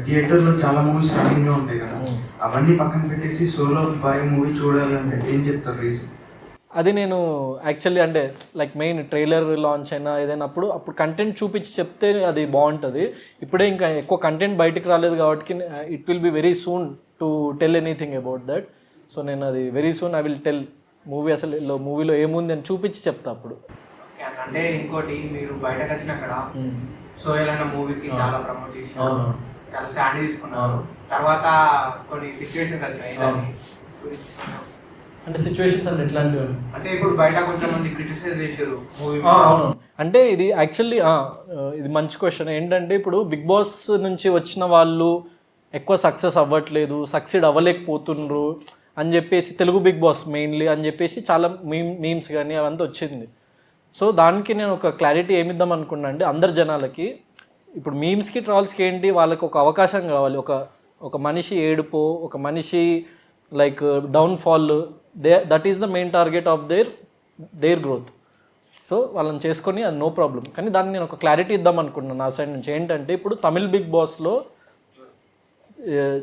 థియేటర్లో చాలా మూవీస్ రన్నింగ్లో ఉంటాయి కదా, అవన్నీ పక్కన పెట్టేసి సోలో బాయ్ మూవీ చూడాలంటే ఏం చెప్తారు రీజన్? అది నేను యాక్చువల్లీ అంటే లైక్ మెయిన్ ట్రైలర్ లాంచ్ అయినా ఏదైనా అప్పుడు కంటెంట్ చూపించి చెప్తే అది బాగుంటుంది. ఇప్పుడే ఇంకా ఎక్కువ కంటెంట్ బయటకు రాలేదు కాబట్టి it will be very soon to tell anything about that. So నేను అది very soon I will tell movie అసలు మూవీలో ఏముంది అని చూపించి చెప్తా అప్పుడు. అంటే ఇంకోటి మీరు బయటకు వచ్చినాక సోయల్ అన్న మూవీకి చాలా ప్రమోట్ చేశారు, చాలా స్టాండ్ తీసుకున్నారు. తర్వాత కొన్ని సిచ్యువేషన్స్ వచ్చినాయి, అంటే సిచ్యువేషన్స్ అంటే ఎట్లాంటివి అంటే ఇప్పుడు బయట కొంతమంది క్రిటిసైజ్ చేశారు మూవీ. అవును, అంటే ఇది యాక్చువల్లీ ఇది మంచి క్వశ్చన్. ఏంటంటే ఇప్పుడు బిగ్ బాస్ నుంచి వచ్చిన వాళ్ళు ఎక్కువ సక్సెస్ అవ్వట్లేదు, సక్సీడ్ అవ్వలేకపోతుండ్రు అని చెప్పేసి, తెలుగు బిగ్ బాస్ మెయిన్లీ అని చెప్పేసి చాలా మీమ్స్ కానీ అవంతా వచ్చింది. సో దానికి నేను ఒక క్లారిటీ ఏమిద్దాం అనుకున్నా అంటే, అందరు జనాలకి ఇప్పుడు మీమ్స్కి ట్రాల్స్కి ఏంటి, వాళ్ళకి ఒక అవకాశం కావాలి. ఒక మనిషి ఏడుపో, ఒక మనిషి like downfall, that is the main target of their growth. So వాళ్ళని చేసుకొని అది నో ప్రాబ్లం. కానీ దాన్ని నేను ఒక క్లారిటీ ఇద్దాం అనుకుంటున్నాను నా సైడ్ నుంచి. ఏంటంటే ఇప్పుడు తమిళ్ బిగ్ బాస్లో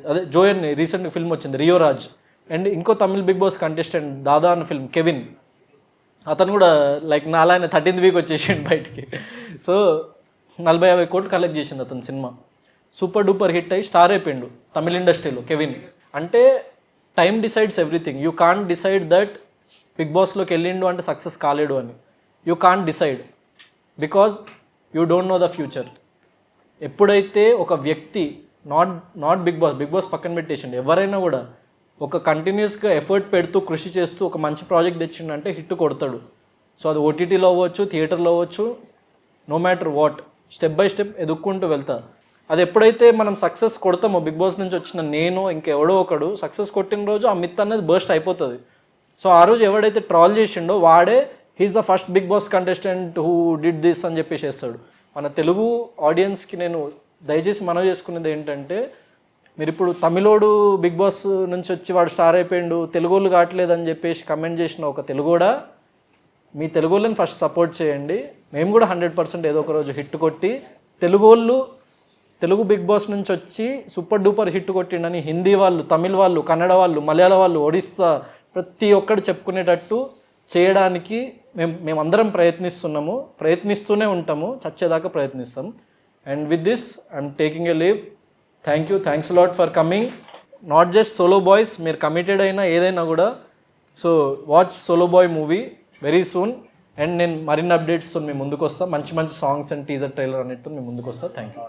అదే జోయన్ రీసెంట్గా ఫిల్మ్ వచ్చింది రియోరాజ్, అండ్ ఇంకో తమిళ్ బిగ్ బాస్ కంటెస్టెంట్ దాదా అన్న ఫిల్మ్ కెవిన్, అతను కూడా లైక్ నాలాయన 13th week వచ్చేసిండు బయటికి. సో 40-50 కోట్లు కలెక్ట్ చేసింది అతని సినిమా, సూపర్ డూపర్ హిట్ అయ్యి స్టార్ అయిపోయిండు తమిళ ఇండస్ట్రీలో కెవిన్. అంటే time decides everything. You can't decide that big బాస్లోకి వెళ్ళిండు అంటే సక్సెస్ కాలేడు అని. You can't decide because you don't know the future. ఎప్పుడైతే ఒక వ్యక్తి నాట్ బిగ్ బాస్ పక్కన పెట్టేసిండు, ఎవరైనా కూడా ఒక కంటిన్యూస్గా ఎఫర్ట్ పెడుతూ కృషి చేస్తూ ఒక మంచి ప్రాజెక్ట్ తెచ్చిండంటే హిట్ కొడతాడు. సో అది ఓటీటీలో అవ్వచ్చు, థియేటర్లో అవ్వచ్చు, no matter what. Step by step ఎదుక్కుంటూ వెళ్తా. అది ఎప్పుడైతే మనం సక్సెస్ కొడతామో, బిగ్ బాస్ నుంచి వచ్చిన నేను ఇంకెవడో ఒకడు సక్సెస్ కొట్టిన రోజు ఆ మిత్ అనేది బర్స్ట్ అయిపోతుంది. సో ఆ రోజు ఎవడైతే ట్రాల్ చేసిండో వాడే he is the first Bigg Boss contestant who did this అని చెప్పేసి వేస్తాడు. మన తెలుగు ఆడియన్స్కి నేను దయచేసి మనవి చేసుకునేది ఏంటంటే, మీరు ఇప్పుడు తమిళోడు బిగ్ బాస్ నుంచి వచ్చి వాడు స్టార్ అయిపోయిండు, తెలుగోళ్ళు కావట్లేదు అని చెప్పేసి కమెంట్ చేసిన ఒక తెలుగోడా, మీ తెలుగోళ్ళని ఫస్ట్ సపోర్ట్ చేయండి. మేము కూడా 100% ఏదో ఒక రోజు హిట్ కొట్టి తెలుగు బిగ్ బాస్ నుంచి వచ్చి సూపర్ డూపర్ హిట్ కొట్టిండని హిందీ వాళ్ళు, తమిళ్ వాళ్ళు, కన్నడ వాళ్ళు, మలయాళ వాళ్ళు, ఒడిస్సా ప్రతి ఒక్కడు చెప్పుకునేటట్టు చేయడానికి మేమందరం ప్రయత్నిస్తూనే ఉంటాము, చచ్చేదాకా ప్రయత్నిస్తాం. And with this I'm taking a leave. Thanks lot for coming. Not just solo boys, మీరు కమిటెడ్ అయినా ఏదైనా కూడా. So watch Solo Boy movie very soon. And నేను మరిన్ని అప్డేట్స్తో మీ ముందుకు వస్తాను, మంచి సాంగ్స్ అండ్ టీజర్ ట్రైలర్ అన్నిటితో మీ ముందుకు వస్తాను. Thank you.